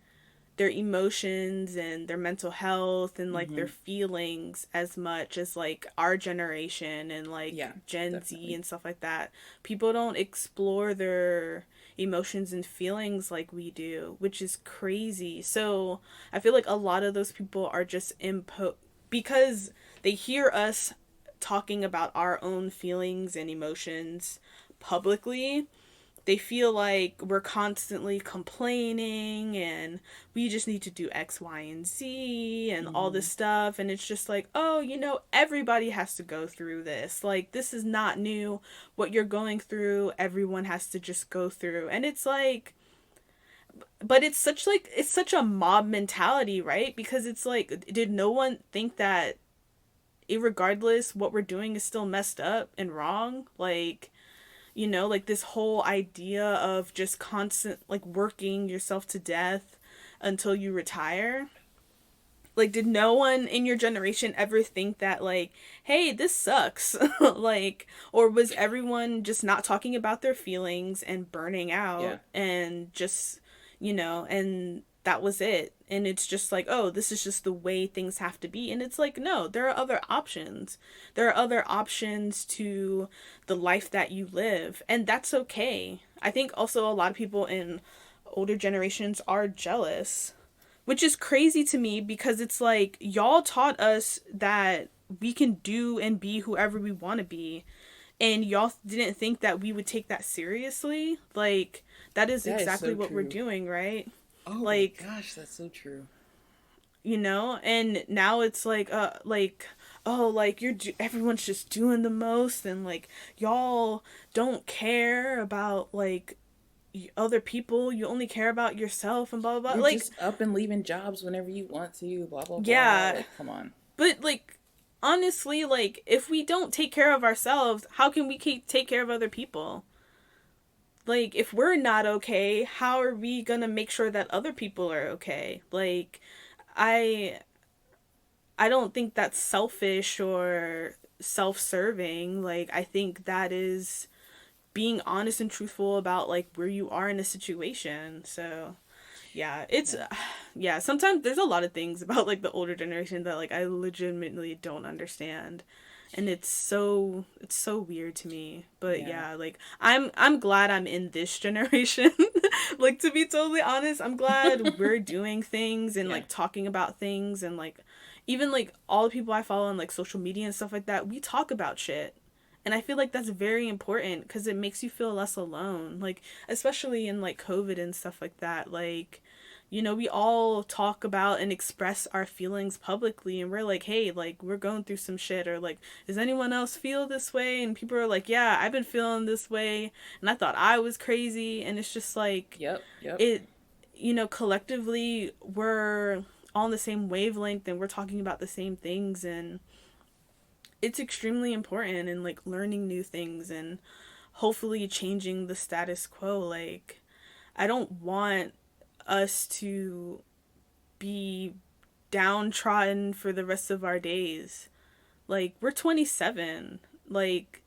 their emotions and their mental health and like their Mm-hmm. feelings as much as like our generation and like Yeah, Gen Z definitely. and stuff like that. People don't explore their emotions and feelings like we do, which is crazy. So I feel like a lot of those people are just because they hear us talking about our own feelings and emotions publicly, they feel like we're constantly complaining and we just need to do X, Y, and Z and all Mm-hmm. this stuff. And it's just like, oh, you know, everybody has to go through this. Like, this is not new. What you're going through, everyone has to just go through. And it's like, but it's such a mob mentality, right? Because it's like, did no one think that irregardless what we're doing is still messed up and wrong? Like, you know, like this whole idea of just constant like working yourself to death until you retire. Like, did no one in your generation ever think that like, hey, this sucks? Like, or was everyone just not talking about their feelings and burning Yeah. out and just, you know, and that was it? And it's just like, oh, this is just the way things have to be. And it's like, no, there are other options. There are other options to the life that you live, and that's okay. I think also a lot of people in older generations are jealous, which is crazy to me because it's like y'all taught us that we can do and be whoever we want to be, and y'all didn't think that we would take that seriously. Like, that is That is exactly so what we're true. doing, right? Oh my Like, gosh, that's so true. you know, and now it's like oh, like everyone's just doing the most, and like y'all don't care about like other people. You only care about yourself and blah blah blah. You're Like, just up and leaving jobs whenever you want to, blah blah blah. yeah, Like, come on. but like honestly, like if we don't take care of ourselves, how can we take care of other people? Like if we're not okay, how are we gonna make sure that other people are okay? Like I I don't think that's selfish or self-serving. Like I think that is being honest and truthful about like where you are in a situation. So, yeah, it's Yeah. yeah, sometimes there's a lot of things about like the older generation that like I legitimately don't understand. And it's so weird to me. But Yeah. yeah, like I'm glad I'm in this generation. Like to be totally honest, I'm glad we're doing things and Yeah. like talking about things, and like even like all the people I follow on like social media and stuff like that, we talk about shit. And I feel like that's very important because it makes you feel less alone. Like especially in like COVID and stuff like that. Like, we all talk about and express our feelings publicly, and we're like, hey, like we're going through some shit, or like, does anyone else feel this way? And people are like, yeah, I've been feeling this way, and I thought I was crazy. And it's just like Yep. Yep. it, collectively we're all on the same wavelength and we're talking about the same things, and it's extremely important, and like learning new things and hopefully changing the status quo. Like I don't want us to be downtrodden for the rest of our days. Like we're 27. Like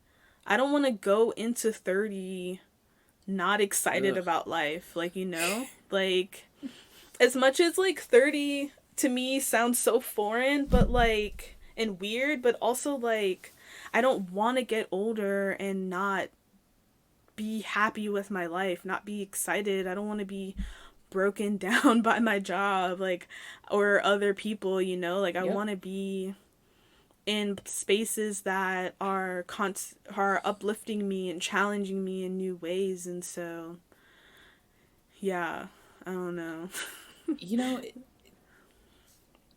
I don't want to go into 30 not excited Ugh. about life. Like, like as much as like 30 to me sounds so foreign, but like and weird, but also like I don't want to get older and not be happy with my life, not be excited. I don't want to be broken down by my job, like, or other people, like I Yep. want to be in spaces that are uplifting me and challenging me in new ways. And so yeah, I don't know. You know,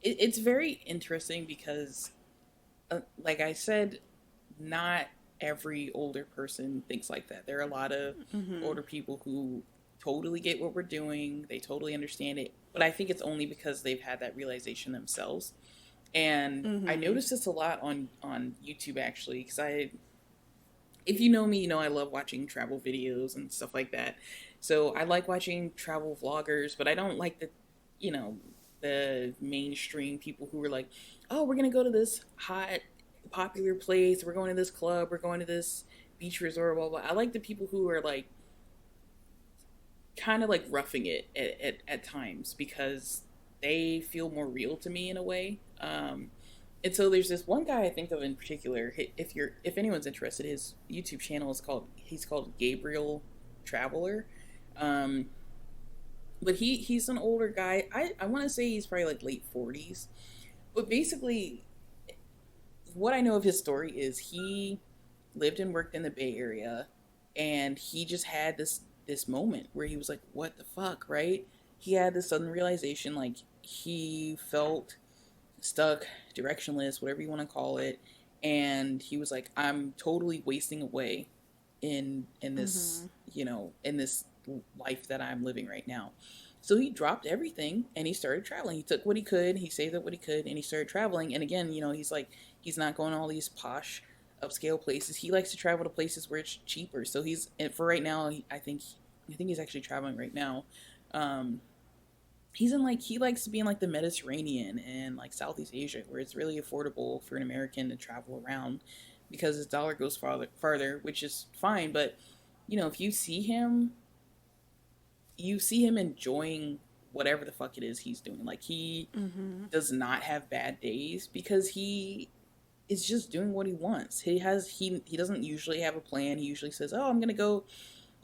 it's very interesting because, like I said, not every older person thinks like that. There are a lot of Mhm. older people who totally get what we're doing, they totally understand it, but I think it's only because they've had that realization themselves. And I Mhm. noticed this a lot on YouTube actually, because if you know me, you know I love watching travel videos and stuff like that. So I like watching travel vloggers, but I don't like you know, the mainstream people who are like, oh, we're gonna go to this hot, popular place, we're going to this club, we're going to this beach resort, blah blah. I like the people who are like, kind of like roughing it at times because they feel more real to me in a way. And so there's this one guy I think of in particular. If anyone's interested, his YouTube channel is called Gabriel Traveler. Um, but he's an older guy. I want to say he's probably like late 40s. But basically, what I know of his story is he lived and worked in the Bay Area, and he just had this moment where he was like, "What the fuck?" Right? He had this sudden realization, like he felt stuck, directionless, whatever you want to call it, and he was like, "I'm totally wasting away in this, Mhm. in this life that I'm living right now." So he dropped everything and he started traveling. He took what he could, he saved up what he could, and he started traveling. And again, he's like, he's not going to all these posh, upscale places. He likes to travel to places where it's cheaper. So he's, and for right now, I think he's actually traveling right now. Um, he's in like, he likes to be in like the Mediterranean and like Southeast Asia, where it's really affordable for an American to travel around because his dollar goes farther, which is fine. But if you see him enjoying whatever the fuck it is he's doing. Like he Mhm. does not have bad days because he is just doing what he wants. He doesn't usually have a plan. He usually says, "Oh, I'm gonna go.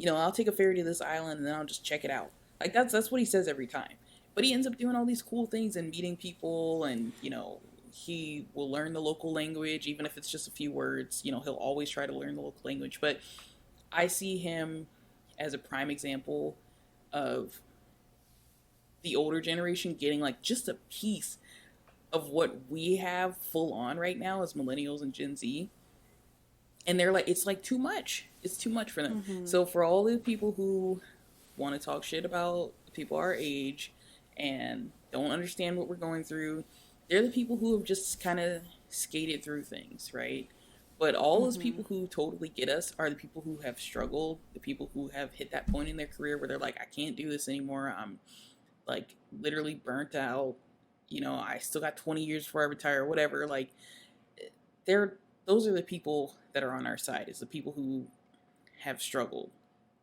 I'll take a ferry to this island and then I'll just check it out." Like that's what he says every time. But he ends up doing all these cool things and meeting people, and he will learn the local language even if it's just a few words. He'll always try to learn the local language. But I see him as a prime example of the older generation getting like just a piece of what we have full on right now as millennials and Gen Z. And they're like, it's like too much. It's too much for them. Mm-hmm. So for all the people who want to talk shit about people our age and don't understand what we're going through, they're the people who have just kind of skated through things, right? But all those Mm-hmm. people who totally get us are the people who have struggled, the people who have hit that point in their career where they're like, I can't do this anymore. I'm like literally burnt out. You know, I still got 20 years before I retire, whatever. Like, they're those are the people that are on our side. Is the people who have struggled,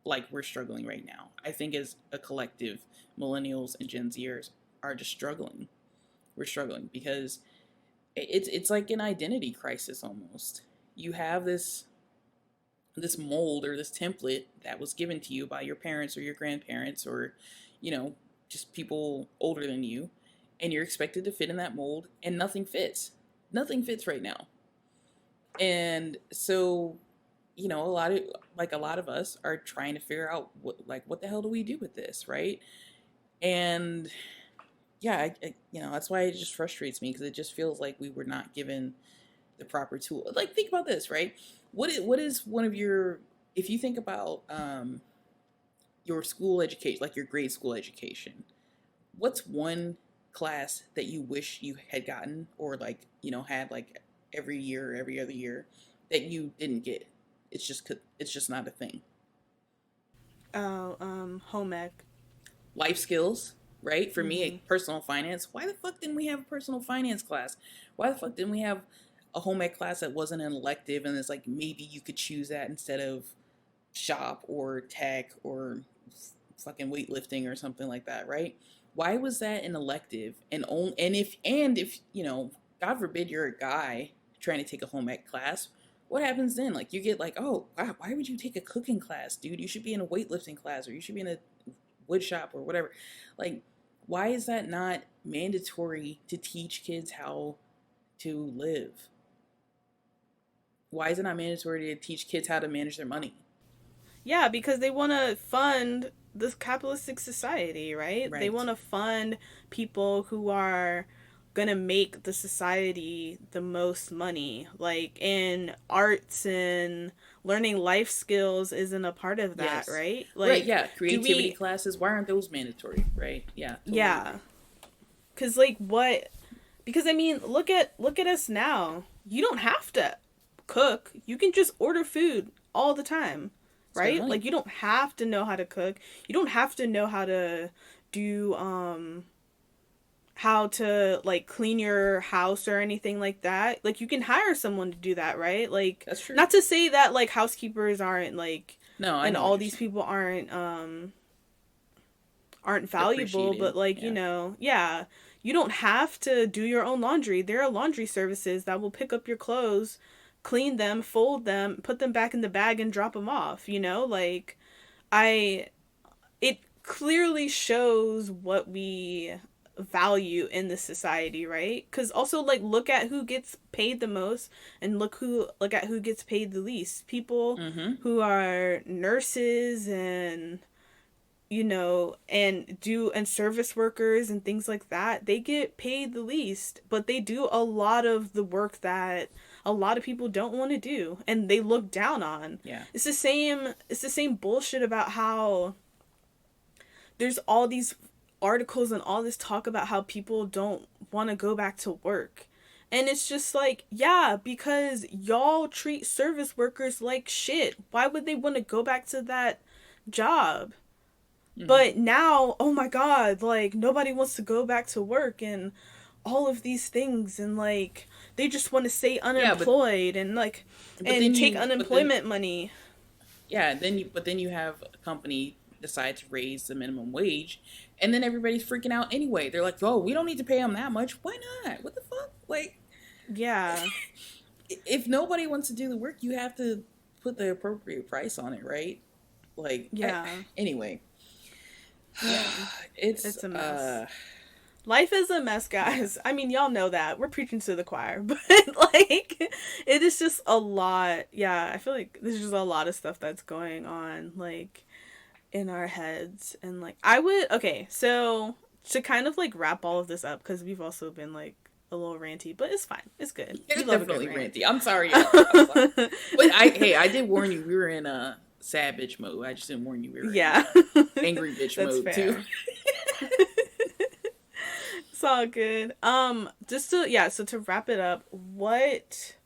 like we're struggling right now. I think as a collective, millennials and Gen Zers are just struggling. We're struggling because it's like an identity crisis almost. You have this mold or this template that was given to you by your parents or your grandparents or, you know, just people older than you, and you're expected to fit in that mold, and nothing fits. Nothing fits right now. And so, you know, a lot of us are trying to figure out what the hell do we do with this, right? And yeah, you know, that's why it just frustrates me because it just feels like we were not given the proper tool. Like, think about this, right? What is one of your, if you think about your school education, like your grade school education, what's one class that you wish you had gotten or like, you know, had like every year or every other year that you didn't get? It's just not a thing. Oh, home ec. Life skills, right? For me, Mm-hmm. like, personal finance. Why the fuck didn't we have a personal finance class? Why the fuck didn't we have a home ec class that wasn't an elective and it's like maybe you could choose that instead of shop or tech or fucking weightlifting or something like that, right? Why was that an elective? And if you know, God forbid you're a guy trying to take a home ec class, what happens then? Like you get like, oh wow, why would you take a cooking class, dude? You should be in a weightlifting class or you should be in a wood shop or whatever. Like, why is that not mandatory to teach kids how to live? Why is it not mandatory to teach kids how to manage their money? Yeah, because they want to fund this capitalistic society, right? They Right. want to fund people who are going to make the society the most money. Like in arts and learning life skills isn't a part of that, Yes. right? Right. Like, Yeah. do Creativity we, classes. Why aren't those mandatory? Right. Yeah. Totally yeah. agree. Cuz like what because I mean, look at us now. You don't have to cook. You can just order food all the time, Spend right? money. Like you don't have to know how to cook. You don't have to know do how to like clean your house or anything like that. Like you can hire someone to do that, right? Like That's true. not to say that like housekeepers aren't like No, I and know what all you're these saying. people aren't valuable, Appreciated. but like, you Yeah. know, yeah, you don't have to do your own laundry. There are laundry services that will pick up your clothes, clean them, fold them, put them back in the bag and drop them off, you know? Like I it clearly shows what we value in the society, right? Cuz also like look at who gets paid the most and look at who gets paid the least. People Mm-hmm. who are nurses and and service workers and things like that, they get paid the least, but they do a lot of the work that a lot of people don't want to do and they look down on. Yeah. It's the same bullshit about how there's all these articles and all this talk about how people don't want to go back to work. And it's just like, yeah, because y'all treat service workers like shit. Why would they want to go back to that job? Mm-hmm. But now, oh my god, like nobody wants to go back to work and all of these things and like they just want to stay Yeah, unemployed and like but and then take you but then unemployment money. yeah then you have a company decide to raise the minimum wage, and then everybody's freaking out anyway. They're like, oh, we don't need to pay them that much. Why not? What the fuck? Like, Yeah. if nobody wants to do the work, you have to put the appropriate price on it, right? Like, Yeah. anyway, Yeah. it's It's a mess. Life is a mess, guys. I mean, y'all know that. We're preaching to the choir, but like it is just a lot. Yeah, I feel like there's just a lot of stuff that's going on like in our heads and like I would okay, so to kind of like wrap all of this up cuz we've also been like a little ranty, but it's fine. It's good. We It's love a good definitely rant. ranty. I'm sorry, y'all. I'm sorry. But I did warn you. We were in a sad bitch mode. I just didn't warn you we were in Yeah. angry bitch That's mode too. fair. It's all good. Just to so to wrap it up, what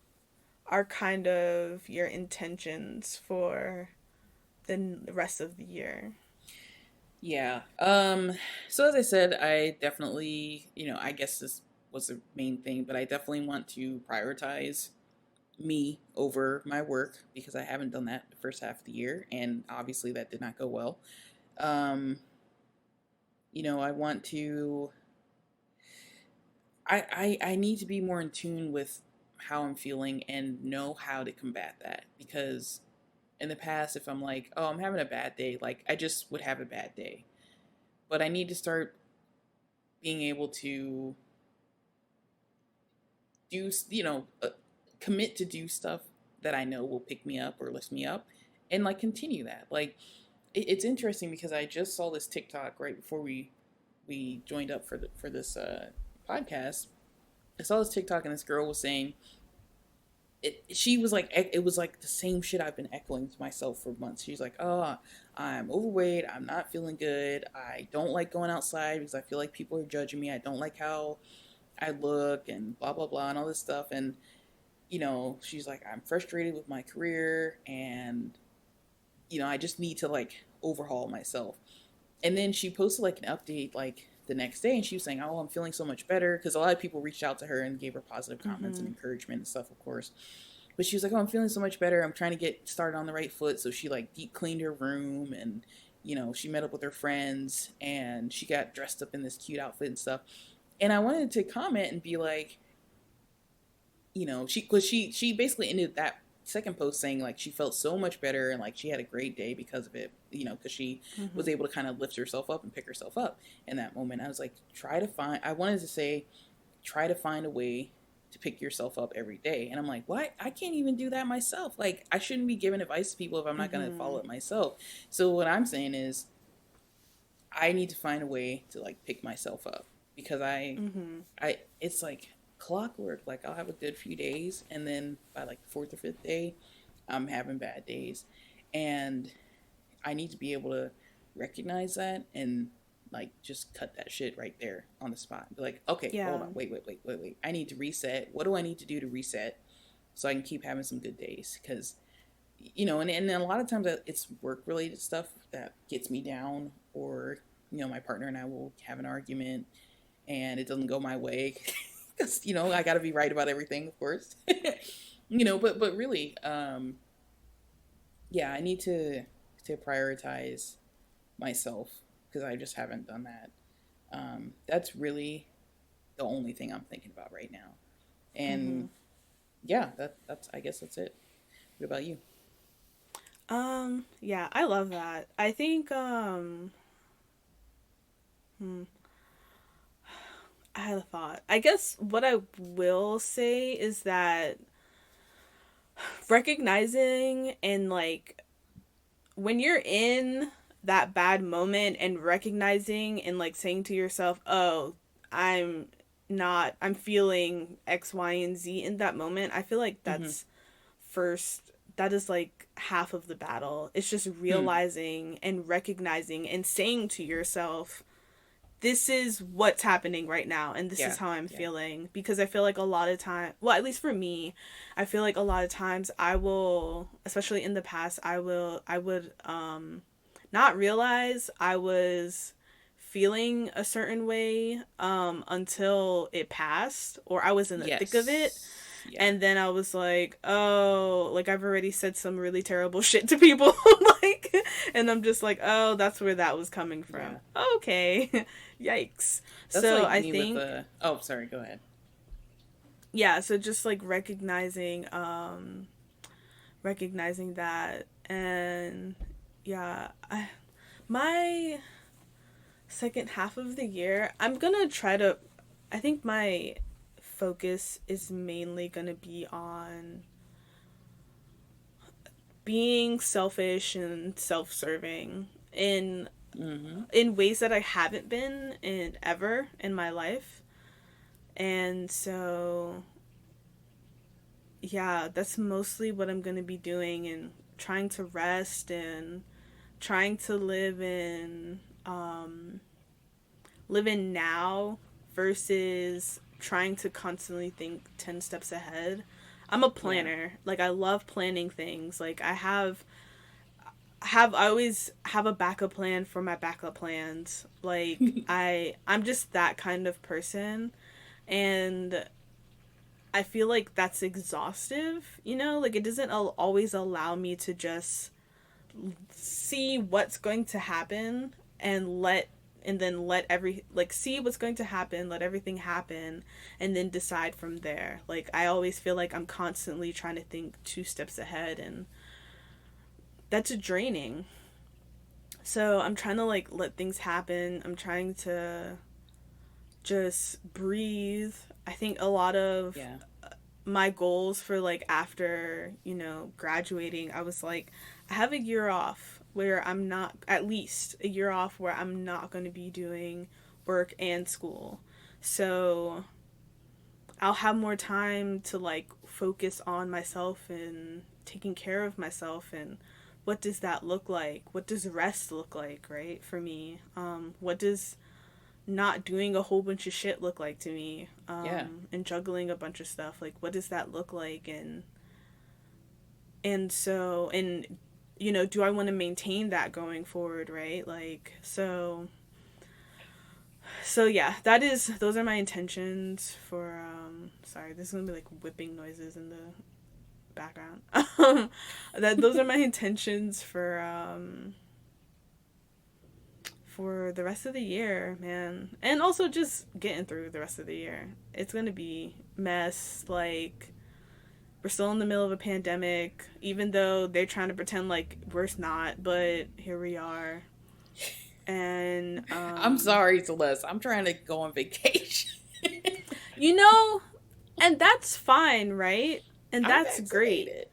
are kind of your intentions for the rest of the year? Yeah. So as I said, I definitely, I guess this was the main thing, but I definitely want to prioritize me over my work because I haven't done that the first half of the year, and obviously that did not go well. Um, I want to I need to be more in tune with how I'm feeling and know how to combat that, because in the past, if I'm like, oh, I'm having a bad day, like I just would have a bad day. But I need to start being able to do, commit to do stuff that I know will pick me up or lift me up, and like continue that. Like it's interesting because I just saw this TikTok right before we joined up for this podcast. I saw this TikTok and this girl was saying she was like, it was like the same shit I've been echoing to myself for months. She's like, oh, I'm overweight, I'm not feeling good, I don't like going outside because I feel like people are judging me, I don't like how I look, and blah blah blah and all this stuff. And she's like, I'm frustrated with my career, and I just need to like overhaul myself. And then she posted like an update like the next day, and she was saying, oh, I'm feeling so much better, because a lot of people reached out to her and gave her positive comments and encouragement and stuff, of course. But she was like, oh, I'm feeling so much better, I'm trying to get started on the right foot. So she like deep cleaned her room, and she met up with her friends, and she got dressed up in this cute outfit and stuff. And I wanted to comment and be like, she basically ended that second post saying like she felt so much better and like she had a great day because of it, because she was able to kind of lift herself up and pick herself up in that moment. I was like, I wanted to say, try to find a way to pick yourself up every day. And I'm like, what? I can't even do that myself. Like, I shouldn't be giving advice to people if I'm not going to follow it myself. So what I'm saying is I need to find a way to like pick myself up, because it's like clockwork. Like I'll have a good few days, and then by like the fourth or fifth day, I'm having bad days, and I need to be able to recognize that and like just cut that shit right there on the spot. Be like, okay, hold on, wait. I need to reset. What do I need to do to reset so I can keep having some good days? Because and a lot of times it's work related stuff that gets me down, or my partner and I will have an argument and it doesn't go my way. Because I got to be right about everything, of course. But really, yeah, I need to prioritize myself, because I just haven't done that. That's really the only thing I'm thinking about right now. And yeah, that's I guess that's it. What about you? Yeah, I love that. I think I had a thought. I guess what I will say is that recognizing and like when you're in that bad moment and recognizing and like saying to yourself, "Oh, I'm I'm feeling X, Y, and Z in that moment." I feel like that's first that is like half of the battle. It's just realizing and recognizing and saying to yourself, this is what's happening right now, and this is how I'm feeling. Because I feel like a lot of time, well, at least for me, I feel like a lot of times I will, especially in the past, I would not realize I was feeling a certain way until it passed, or I was in the thick of it. And then I was like, oh, like I've already said some really terrible shit to people. Like, and I'm just like, oh, that's where that was coming from. Okay. Yikes. That's so like I me think with the, oh, sorry, go ahead. Yeah, so just like recognizing that. And yeah, my second half of the year, I'm gonna try to, I think my focus is mainly gonna be on being selfish and self-serving in ways that I haven't been in ever in my life. And so, yeah, that's mostly what I'm going to be doing, and trying to rest and trying to live in now versus trying to constantly think 10 steps ahead. I'm a Yeah. planner. Like, I love planning things. Like, I always have a backup plan for my backup plans. Like, I'm just that kind of person, and I feel like that's exhaustive, you know? Like, it doesn't always allow me to just see what's going to happen and then let every like see what's going to happen, let everything happen, and then decide from there. Like, I always feel like I'm constantly trying to think 2 steps ahead, and that's draining. So I'm trying to like let things happen. I'm trying to just breathe. I think a lot of Yeah. my goals for like after, graduating, I was like, I have a year off where I'm not, at least a year off where I'm not going to be doing work and school. So I'll have more time to like focus on myself and taking care of myself. And what does that look like? What does rest look like, right? For me, what does not doing a whole bunch of shit look like to me, Yeah. and juggling a bunch of stuff, like what does that look like? And so, and do I want to maintain that going forward, right? Like, so yeah, those are my intentions for sorry, this is gonna be like whipping noises in the background. That those are my intentions for the rest of the year, man. And also just getting through the rest of the year. It's gonna be mess. Like, we're still in the middle of a pandemic, even though they're trying to pretend like we're not, but here we are. And I'm sorry, Celeste. I'm trying to go on vacation. you know, and that's fine, right? And I'm that's great. vaccinated.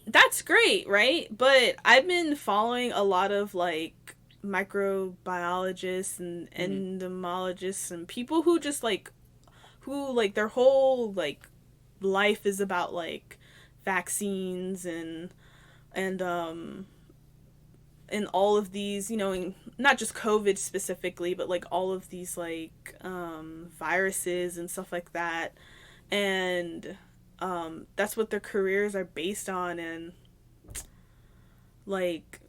That's great, right? But I've been following a lot of like microbiologists and entomologists and people who just like who like their whole like life is about like vaccines and and all of these, not just COVID specifically, but like all of these like viruses and stuff like that. And that's what their careers are based on. And like,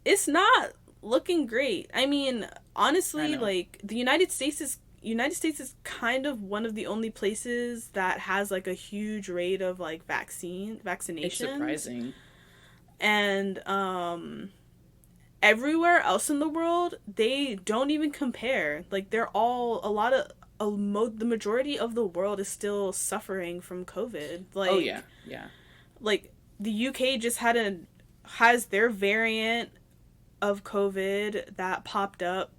it's not looking great. I mean, I honestly, know. like the United States is kind of one of the only places that has like a huge rate of like It's vaccinations. surprising. And everywhere else in the world, they don't even compare. Like, they're all the majority of the world is still suffering from COVID. Oh yeah, Like, yeah. the UK just has their variant of COVID that popped up.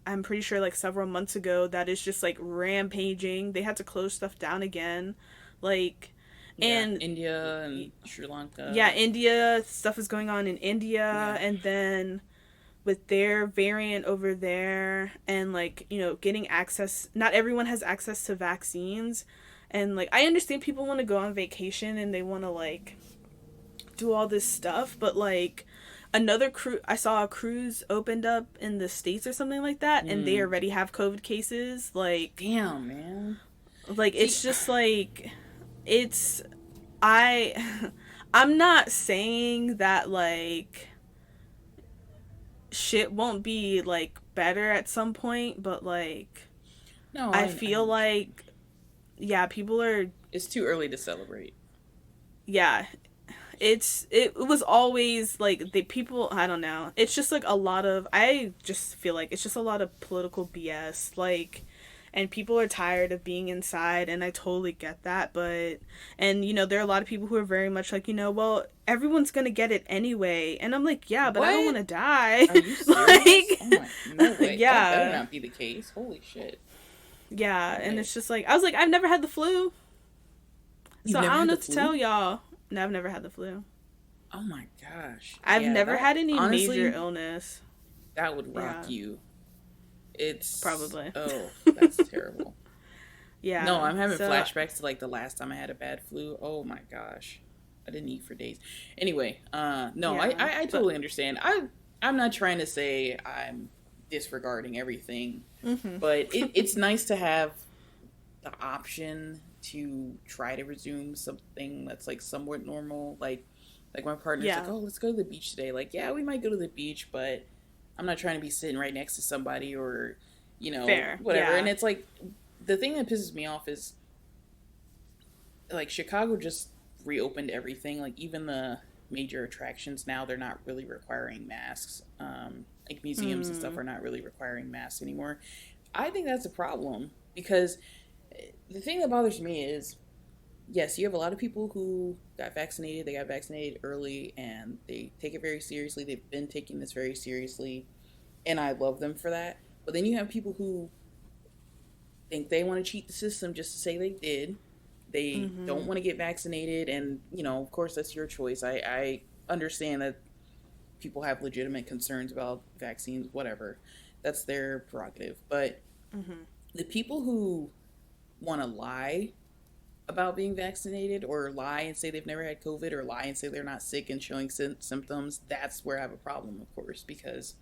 I'm pretty sure like several months ago, that is just like rampaging. They had to close stuff down again. Like, Yeah, and India and Sri Lanka. yeah, India, stuff is going on in India, Yeah. and then with their variant over there, and like, getting access, not everyone has access to vaccines. And like, I understand people want to go on vacation and they want to like do all this stuff, but like, another cruise, I saw a cruise opened up in the States or something like that, and they already have COVID cases. Like, Damn, man. like See, it's just like, it's I I'm not saying that like shit won't be like better at some point, but like, no, I I feel understand. like, yeah, people are, It's too early to celebrate. yeah, it was always like the people, I don't know, it's just like a lot of, I just feel like it's just a lot of political BS, like, and people are tired of being inside, and I totally get that. But, and there are a lot of people who are very much like, well, everyone's gonna get it anyway, and I'm like, yeah, but I don't want What? to die. Are you serious? Like, Oh my, no way. That better yeah, not be the case. Holy shit. yeah. And What? it's just like, I was like, I've never had the flu, You've so I never don't had know the what to tell flu? y'all. No, I've never had the flu. Oh my gosh. I've Yeah, never that had any major honestly, illness. that would Yeah, rock you. It's probably. oh, that's terrible. No, Yeah. I'm having So flashbacks to like the last time I had a bad flu. Oh my gosh. I didn't eat for days. Anyway, no, yeah, I but totally understand. I'm not trying to say I'm disregarding everything, mhm. but it's nice to have the option to try to resume something that's like somewhat normal. Like my partner's like, Yeah. "Oh, let's go to the beach today." Like, yeah, we might go to the beach, but I'm not trying to be sitting right next to somebody or, Fair. whatever. And Yeah. it's like the thing that pisses me off is like Chicago just reopened everything. Like even the major attractions now, they're not really requiring masks. Like museums and stuff Mm. are not really requiring masks anymore. I think that's a problem because the thing that bothers me is yes, you have a lot of people who got vaccinated. They got vaccinated early and they take it very seriously. They've been taking this very seriously, and I love them for that. But then you have people who think they want to cheat the system just to say they did. They don't Mhm. want to get vaccinated, and of course, that's your choice. I understand that people have legitimate concerns about vaccines, whatever. That's their prerogative. But Mhm. the people who want to lie about being vaccinated or lie and say they've never had COVID or lie and say they're not sick and showing symptoms, that's where I have a problem, of course, because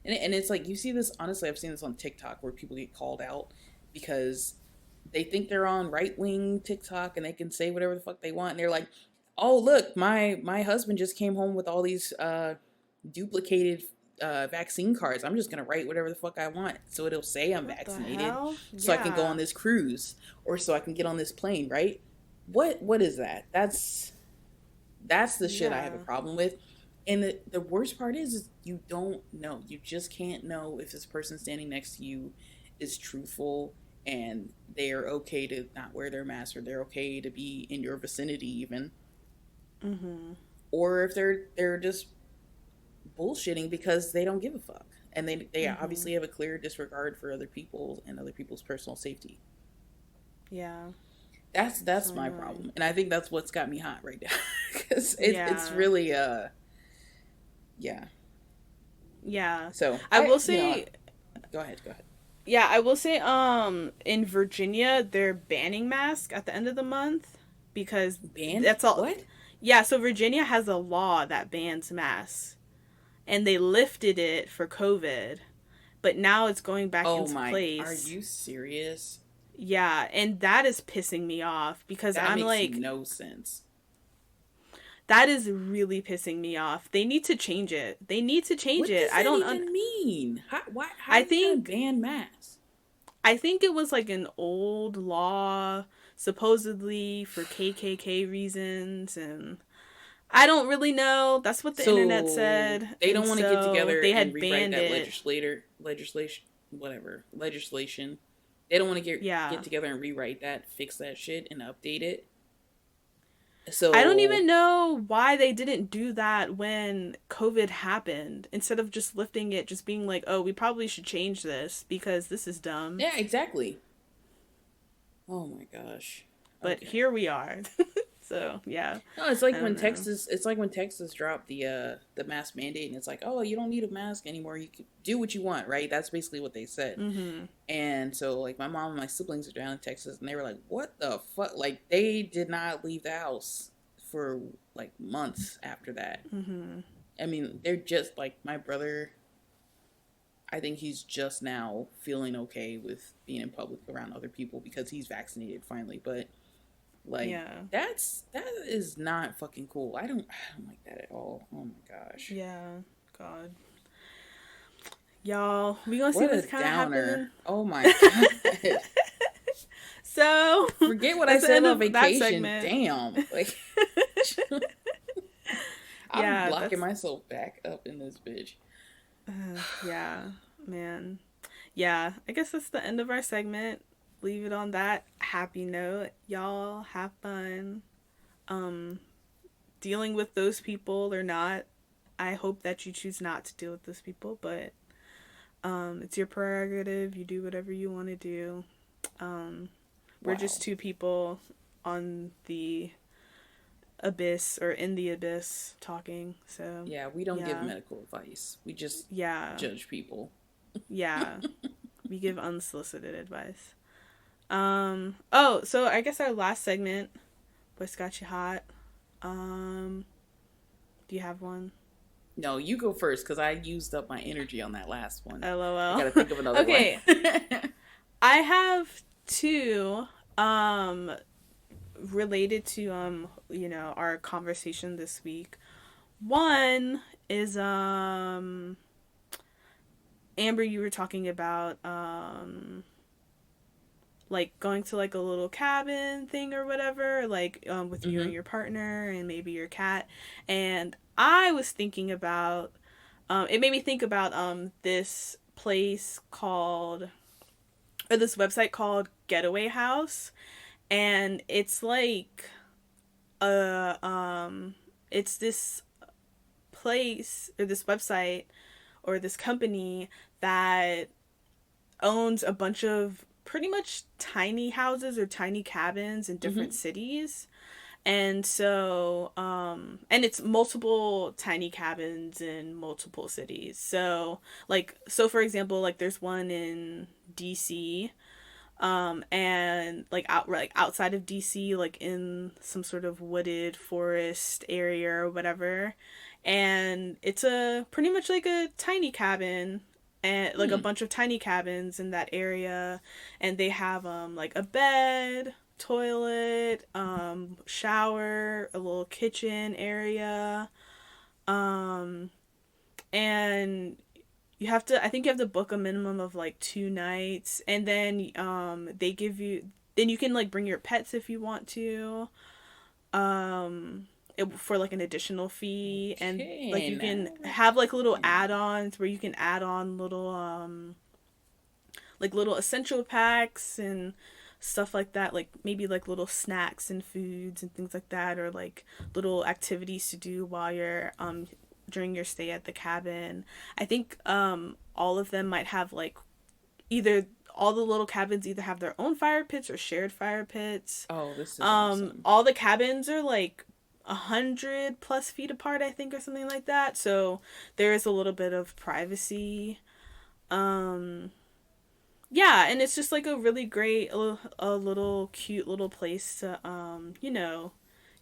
and it's like you see this honestly I've seen this on TikTok where people get called out because they think they're on right wing TikTok and they can say whatever the fuck they want and they're like, "Oh, look, my husband just came home with all these duplicated vaccine cards. I'm just gonna write whatever the fuck I want, so it'll say I'm What the vaccinated, hell? so I can go on Yeah. this cruise or so I can get on this plane." Right? What is that? That's the shit I have a Yeah. problem with. And the worst part is you don't know. You just can't know if this person standing next to you is truthful and they are okay to not wear their mask or they're okay to be in your vicinity even, Mhm. or if they're just bullshitting because they don't give a fuck and they Mhm. obviously have a clear disregard for other people and other people's personal safety. Yeah. So That's my annoying. problem, and I think that's what's got me hot right now because it's Yeah. really yeah. Yeah. So I will say go ahead, go ahead. yeah, I will say in Virginia they're banning masks at the end of the month because Banned that's all. what? Yeah, so Virginia has a law that bans masks and they lifted it for COVID, but now it's going back Oh into my, are place. you serious? Yeah, and that is pissing me off because That I'm makes like, no sense. that is really pissing me off. They need to change it. They need to change What it. does that even mean? How I are you gonna think ban masks? I think it was like an old law supposedly for KKK reasons and I don't really know. That's what the internet So said. they And don't want to get so together they and had rewrite banned that it. legislation, whatever legislation. They don't want to get Yeah. together and rewrite that, fix that shit, and update it. I don't So even know why they didn't do that when COVID happened. Instead of just lifting it, just being like, oh, we probably should change this because this is dumb. yeah, exactly. Oh my gosh. But Okay. here we are. So, yeah. No, it's I like when don't know. Texas. It's like when Texas dropped the mask mandate, and it's like, oh, you don't need a mask anymore. You can do what you want, right? That's basically what they said. Mm-hmm. And so, like, my mom and my siblings are down in Texas, and they were like, "What the fuck?" Like, they did not leave the house for like months after that. Mm-hmm. I mean, they're just like my brother. I think he's just now feeling okay with being in public around other people because he's vaccinated finally. But like Yeah. that is not fucking cool. I don't like that at all. Oh my gosh. Yeah. God. Y'all, we gonna see What a what's kind of downer. happening. Oh my god. So, Forget what I that's the said end about of that vacation. segment. Damn. Like I'm Yeah, blocking that's myself back up in this bitch. yeah, man. Yeah, I guess that's the end of our segment. Leave it on that happy note. Y'all have fun. Um, dealing with those people or not. I hope that you choose not to deal with those people, but it's your prerogative. You do whatever you want to do. Um, we're Wow. just two people on the abyss or in the abyss talking. So, Yeah, we don't give yeah. medical advice. We just Yeah. judge people. Yeah. We give unsolicited advice. Oh, so I guess our last segment, What's Got You Hot? Um, do you have one? No, you go first because I used up my energy on that last one. I LOL. gotta think of another one. Okay, I have two um related to our conversation this week. One is Amber, you were talking about like going to like a little cabin thing or whatever, like with you and Mm-hmm. your partner and maybe your cat. And I was thinking about it made me think about this place called or this website called Getaway House, and it's like uh um it's this place or this website or this company that owns a bunch of pretty much tiny houses or tiny cabins in different Mm-hmm. cities. And so and it's multiple tiny cabins in multiple cities. So so for example, like there's one in DC, and like outside of DC, like in some sort of wooded forest area or whatever. And it's a pretty much like a tiny cabin, and like a Hmm. bunch of tiny cabins in that area. And they have like a bed, toilet, shower, a little kitchen area, um and I think you have to book a minimum of like 2 nights. And then they give you, then you can like bring your pets if you want to, for like an additional fee. And like Okay, you can now. have like little Hmm. add-ons where you can add on little like little essential packs and stuff like that, like maybe like little snacks and foods and things like that, or like little activities to do while you're during your stay at the cabin. I think all of them might have like either all the little cabins either have their own fire pits or shared fire pits. Oh, this is awesome. All the cabins are like 100 plus feet apart, I think, or something like that. So there is a little bit of privacy. Um, yeah, and it's just like a really great, a little cute little place to,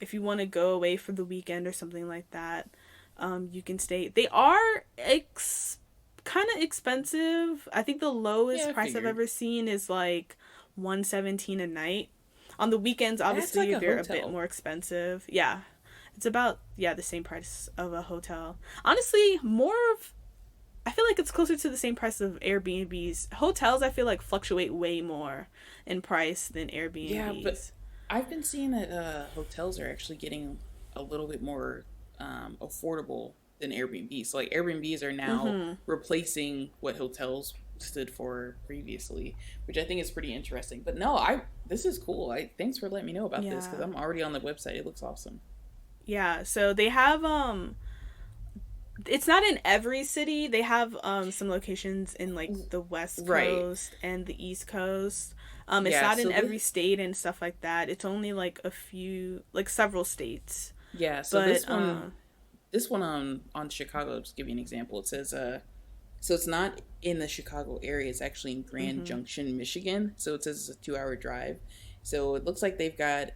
if you want to go away for the weekend or something like that, you can stay. They are kind of expensive. I think the Yeah, lowest I price I've figured. ever seen is like 117 a night. On the weekends, That's like obviously, a they're a bit hotel. more expensive. Yeah, it's about the same price of a hotel. Honestly, more of I feel like it's closer to the same price of Airbnbs. Hotels, I feel like fluctuate way more in price than Yeah, but Airbnbs. I've been seeing that hotels are actually getting a little bit more affordable than Airbnb. So like Airbnbs are now Mm-hmm. replacing what hotels stood for previously, which I think is pretty interesting. But no, I this is cool. I thanks for letting me know about this because Yeah. I'm already on the website. It looks awesome. Yeah. So they have it's not in every city. They have some locations in like the West Right. Coast and the East Coast. It's Yeah. not So in this every state and stuff like that. It's only like a few, like several states. yeah. So But this one on Chicago. Just to give you an example. It says so it's not in the Chicago area. It's actually in Grand mm-hmm. Junction, Michigan. So it says it's a 2 hour drive. So it looks like they've got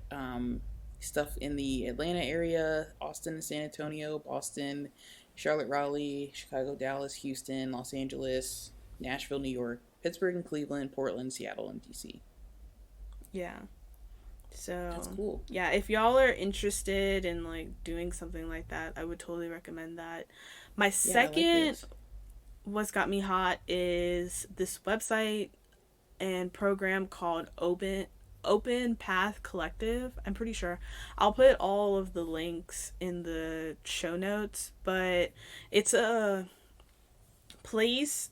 stuff in the Atlanta area, Austin, San Antonio, Boston, Charlotte, Raleigh, Chicago, Dallas, Houston, Los Angeles, Nashville, New York, Pittsburgh and Cleveland, Portland, Seattle, and DC. Yeah. That's So, cool. yeah, if y'all are interested in like doing something like that, I would totally recommend that. My Yeah, I like second this. What's got me hot is this website and program called Open Path Collective. I'm pretty sure I'll put all of the links in the show notes, but it's a place,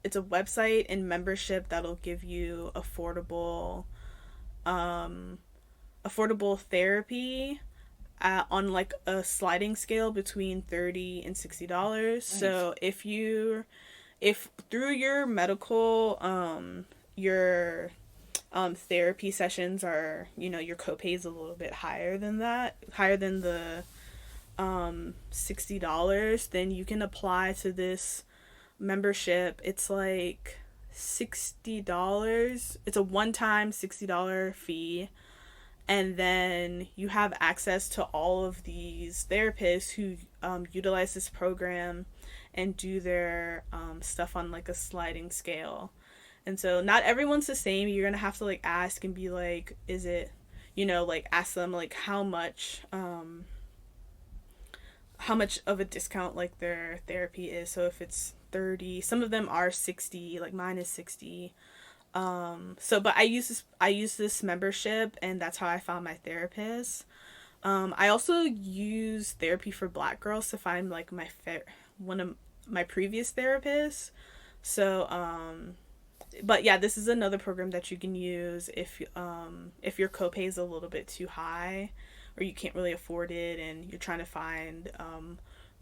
it's a website and membership that'll give you um affordable therapy on like a sliding scale between $30 and $60. Nice. So if through your medical your therapy sessions are, your copay is a little bit higher than that, higher than the $60, then you can apply to this membership. It's like $60. It's a one-time $60 fee, and then you have access to all of these therapists who utilize this program and do their stuff on like a sliding scale. And so not everyone's the same. You're gonna have to like ask and be like, is it, like ask them like how much of a discount like their therapy is. So if it's 30, some of them are 60, like mine is 60. So but I use this membership, and that's how I found my therapist. I also use therapy for Black girls to find like one of my previous therapists. So but yeah, this is another program that you can use if your copay is a little bit too high, or you can't really afford it, and you're trying to find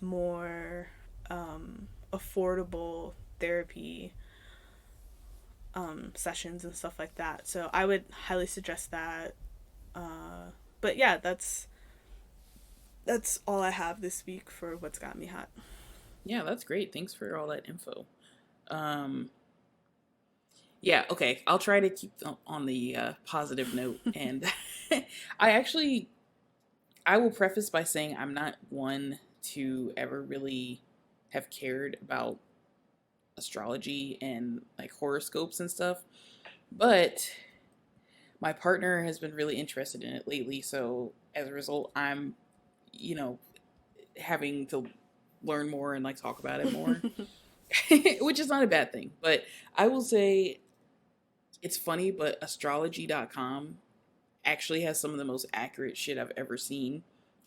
more affordable therapy sessions and stuff like that. So I would highly suggest that. But yeah, that's all I have this week for what's got me hot. Yeah, that's great. Thanks for all that info. Um, yeah, okay. I'll try to keep on the positive note. And I actually, I will preface by saying I'm not one to ever really have cared about astrology and like horoscopes and stuff. But my partner has been really interested in it lately. So as a result, I'm, you know, having to learn more and like talk about it more, which is not a bad thing. But I will say it's funny, but astrology.com actually has some of the most accurate shit I've ever seen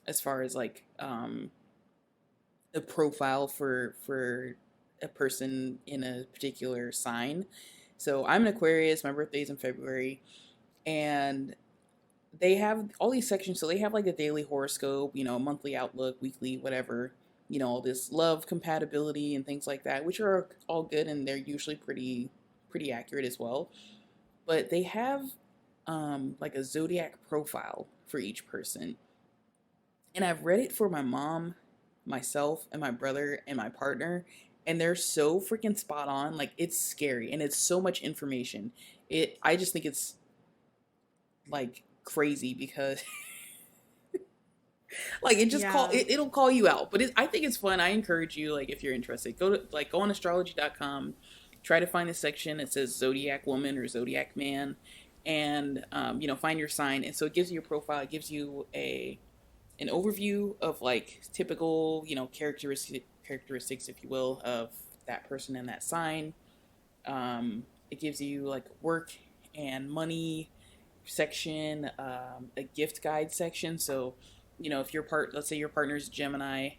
as far as like a profile for a person in a particular sign. So I'm an Aquarius, my birthday's in February, and they have all these sections. So they have like a daily horoscope, monthly outlook, weekly, whatever, all this love compatibility and things like that, which are all good, and they're usually pretty accurate as well. But they have like a zodiac profile for each person. And I've read it for my mom, myself, and my brother and my partner, and they're so freaking spot on. Like, it's scary, and it's so much information. I just think it's like crazy because like Yeah. it'll call you out. But I think it's fun. I encourage you, like, if you're interested, go on astrology.com, try to find a section that says zodiac woman or zodiac man, and find your sign. And so it gives you a profile. It gives you an overview of like typical characteristics, if you will, of that person and that sign. It gives you like work and money section, a gift guide section. So if let's say your partner's Gemini,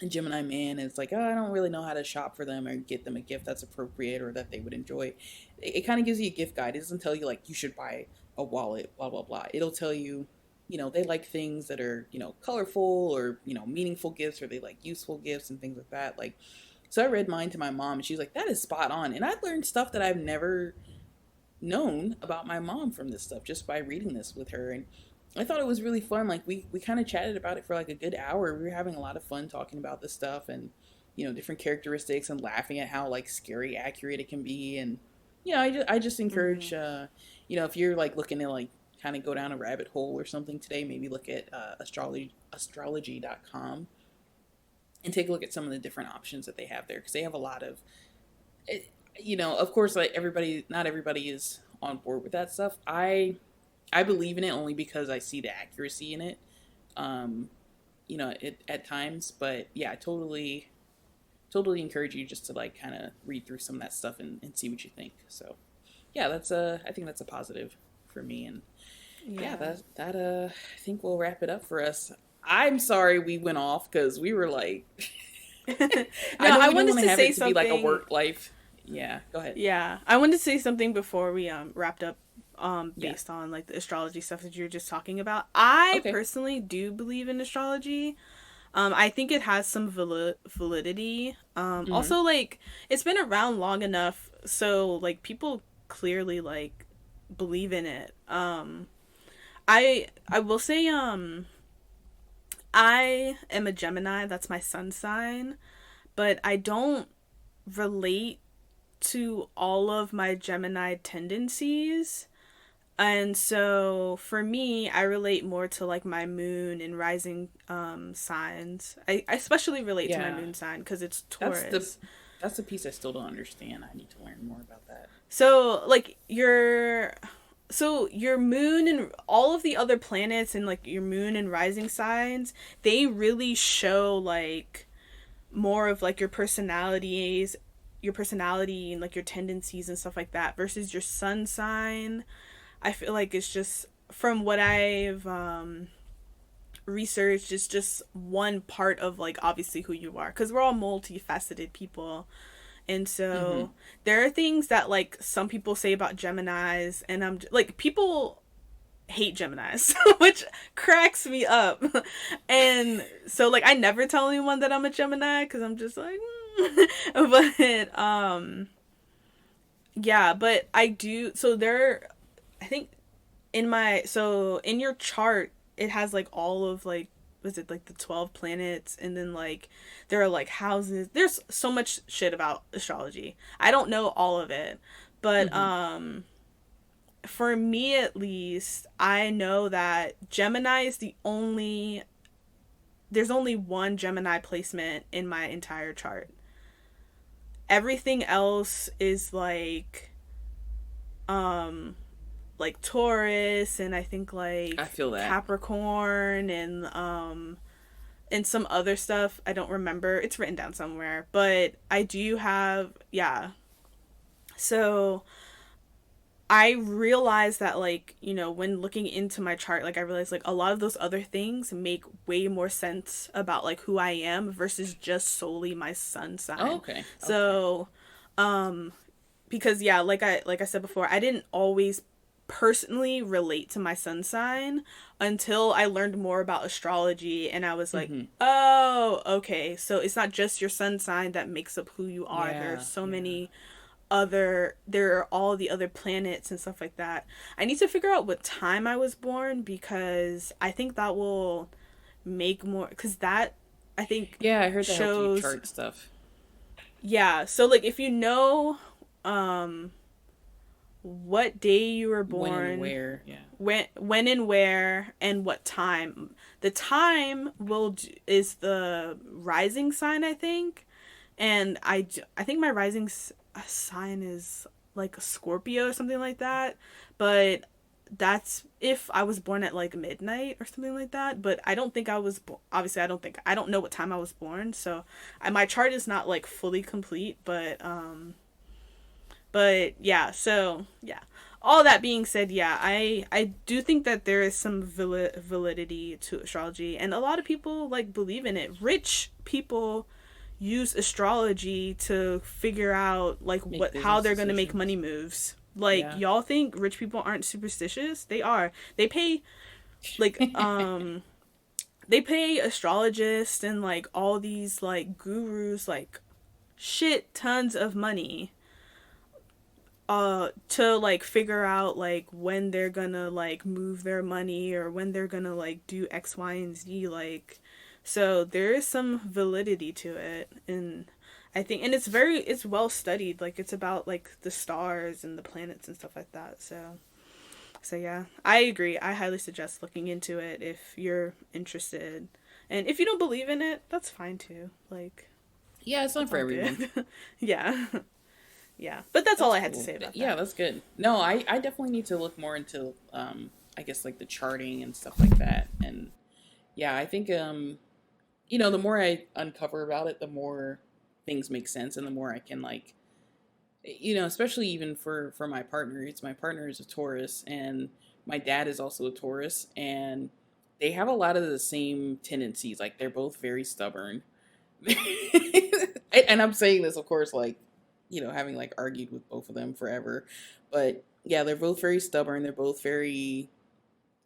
and Gemini man is like, oh, I don't really know how to shop for them or get them a gift that's appropriate or that they would enjoy. It kind of gives you a gift guide. It doesn't tell you like you should buy a wallet, blah blah blah. It'll tell you, they like things that are, colorful or, meaningful gifts, or they like useful gifts and things like that. Like, so I read mine to my mom, and she's like, that is spot on. And I learned stuff that I've never known about my mom from this stuff just by reading this with her. And I thought it was really fun. Like, we kind of chatted about it for like a good hour. We were having a lot of fun talking about this stuff and, different characteristics, and laughing at how like scary accurate it can be. And, I just encourage, if you're like looking to like kind of go down a rabbit hole or something today, maybe look at astrology.com and take a look at some of the different options that they have there, because they have a lot of of course, like not everybody is on board with that stuff. I believe in it only because I see the accuracy in it, at times. But yeah, I totally encourage you just to like kind of read through some of that stuff and see what you think. So yeah, I think that's a positive for me. And yeah, that I think we'll wrap it up for us. I'm sorry we went off because we were like, No, I know I we don't wanted want to to have say it to be like a something. work life. Yeah, go ahead. Yeah, I wanted to say something before we wrapped up Yeah. based on like the astrology stuff that you were just talking about. I Okay. personally do believe in astrology. I think it has some validity. Mm-hmm. Also, like, it's been around long enough, so like people clearly like believe in it. I will say I am a Gemini. That's my sun sign, but I don't relate to all of my Gemini tendencies. And so for me, I relate more to like my moon and rising signs. I especially relate to my Yeah, moon sign because it's that's the Taurus. that's the piece I still don't understand. I need to learn more about that. So like your moon and all of the other planets and like your moon and rising signs, they really show like more of like your personality and like your tendencies and stuff like that versus your sun sign. I feel like it's just from what I've researched, it's just one part of like obviously who you are because we're all multifaceted people. And Mm-hmm. so there are things that like some people say about Geminis, and like people hate Geminis, which cracks me up. And so like I never tell anyone that I'm a Gemini because I'm just like, but yeah, but I do. So there, I think in your chart it has like all of like was it like the 12 planets, and then like there are like houses. There's so much shit about astrology. I don't know all of it, but Mm-hmm. for me at least, I know that Gemini is the only there's only one Gemini placement in my entire chart. Everything else is um like Taurus, and I think I like feel that. Capricorn, and some other stuff. I don't remember. It's written down somewhere, but I do have, yeah. So I realized that like, when looking into my chart, like I realized like a lot of those other things make way more sense about like who I am versus just solely my sun Oh, sign. okay. Okay. So, because yeah, like I said before, I didn't always personally relate to my sun sign until I learned more about astrology, and I was like, Mm-hmm. "Oh, okay. So it's not just your sun sign that makes up who you are. There's Yeah. so Yeah. many there are all the other planets and stuff like that." I need to figure out what time I was born because I think that will make more cuz that I think Yeah, I heard that helps you shows, chart stuff. yeah, so like if you know um what day you were When and born, where. Yeah. when and where, and what time. The time is the rising sign, I think. And I think my sign is like a Scorpio or something like that. But that's if I was born at like midnight or something like that. But I don't think obviously I don't know what time I was born. So my chart is not like fully complete, but yeah, so yeah. All that being said, yeah, I do think that there is some validity to astrology, and a lot of people like believe in it. Rich people use astrology to figure out like Make what how business they're going to make money decisions. moves. Like Yeah. y'all think rich people aren't superstitious? They are. Like they pay astrologists and like all these like gurus like shit tons of money to like figure out like when they're gonna like move their money or when they're gonna like do X, Y, and Z, like, so there is some validity to it. And I think, and it's well studied, like it's about like the stars and the planets and stuff like that. So yeah, I agree. I highly suggest looking into it if you're interested. And if you don't believe in it, that's fine too. Like, Yeah, it's not it's for all everyone. good. Yeah. Yeah. But that's all That's I had to cool. say about Yeah, that. that's good. No, I definitely need to look more into I guess like the charting and stuff like that. And yeah, I think the more I uncover about it, the more things make sense and the more I can like especially even for my partner. It's my partner is a Taurus and my dad is also a Taurus and they have a lot of the same tendencies. Like they're both very stubborn. And I'm saying this, of course, like, having like argued with both of them forever. But yeah, they're both very stubborn. They're both very,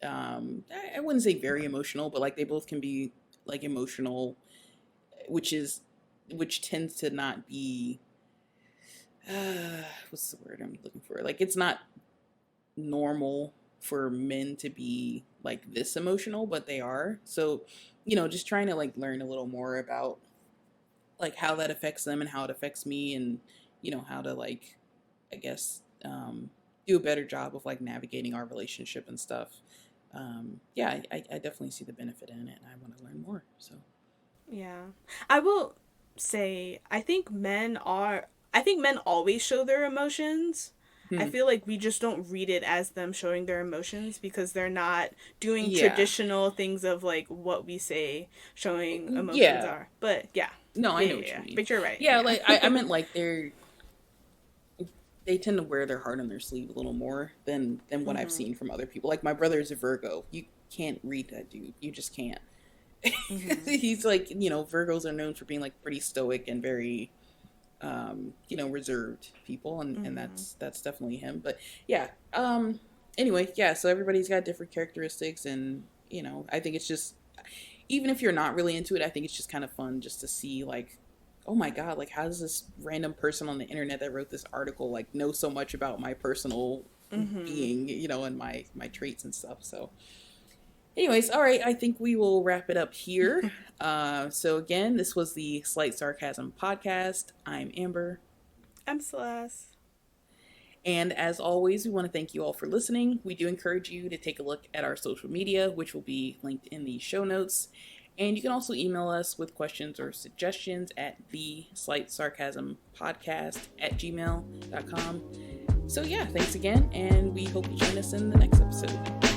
I wouldn't say very emotional, but like they both can be like emotional, which is, which tends to not be, what's the word I'm looking for? Like, it's not normal for men to be like this emotional, but they are. So, just trying to like learn a little more about like how that affects them and how it affects me and you know, how to like, I guess, do a better job of like navigating our relationship and stuff. Yeah, I definitely see the benefit in it, and I want to learn more. So Yeah. I will say I think men always show their emotions. I hmm. feel like we just don't read it as them showing their emotions because they're not doing Yeah, traditional things of like what we say showing emotions yeah. are. But yeah. No, I Yeah, know yeah, what you yeah. mean. But you're right. Yeah, Yeah. like I meant like they tend to wear their heart on their sleeve a little more than what I've Mhm. seen from other people. Like my brother is a Virgo. You can't read that dude. You just can't. Mhm. He's like, you know, Virgos are known for being like pretty stoic and very you know, reserved people, and Mhm. that's definitely him. But yeah, anyway, yeah, so everybody's got different characteristics, and you know, I think it's just, even if you're not really into it, I think it's just kind of fun just to see like, oh my god, like how does this random person on the internet that wrote this article like know so much about my personal Mhm. being, you know, and my traits and stuff. So anyways, all right, I think we will wrap it up here. So again, this was the Slight Sarcasm podcast. I'm Amber. I'm Celeste. And as always, we want to thank you all for listening. We do encourage you to take a look at our social media, which will be linked in the show notes. And you can also email us with questions or suggestions at the Slight Sarcasm Podcast at gmail.com. So, yeah, thanks again, and we hope you join us in the next episode.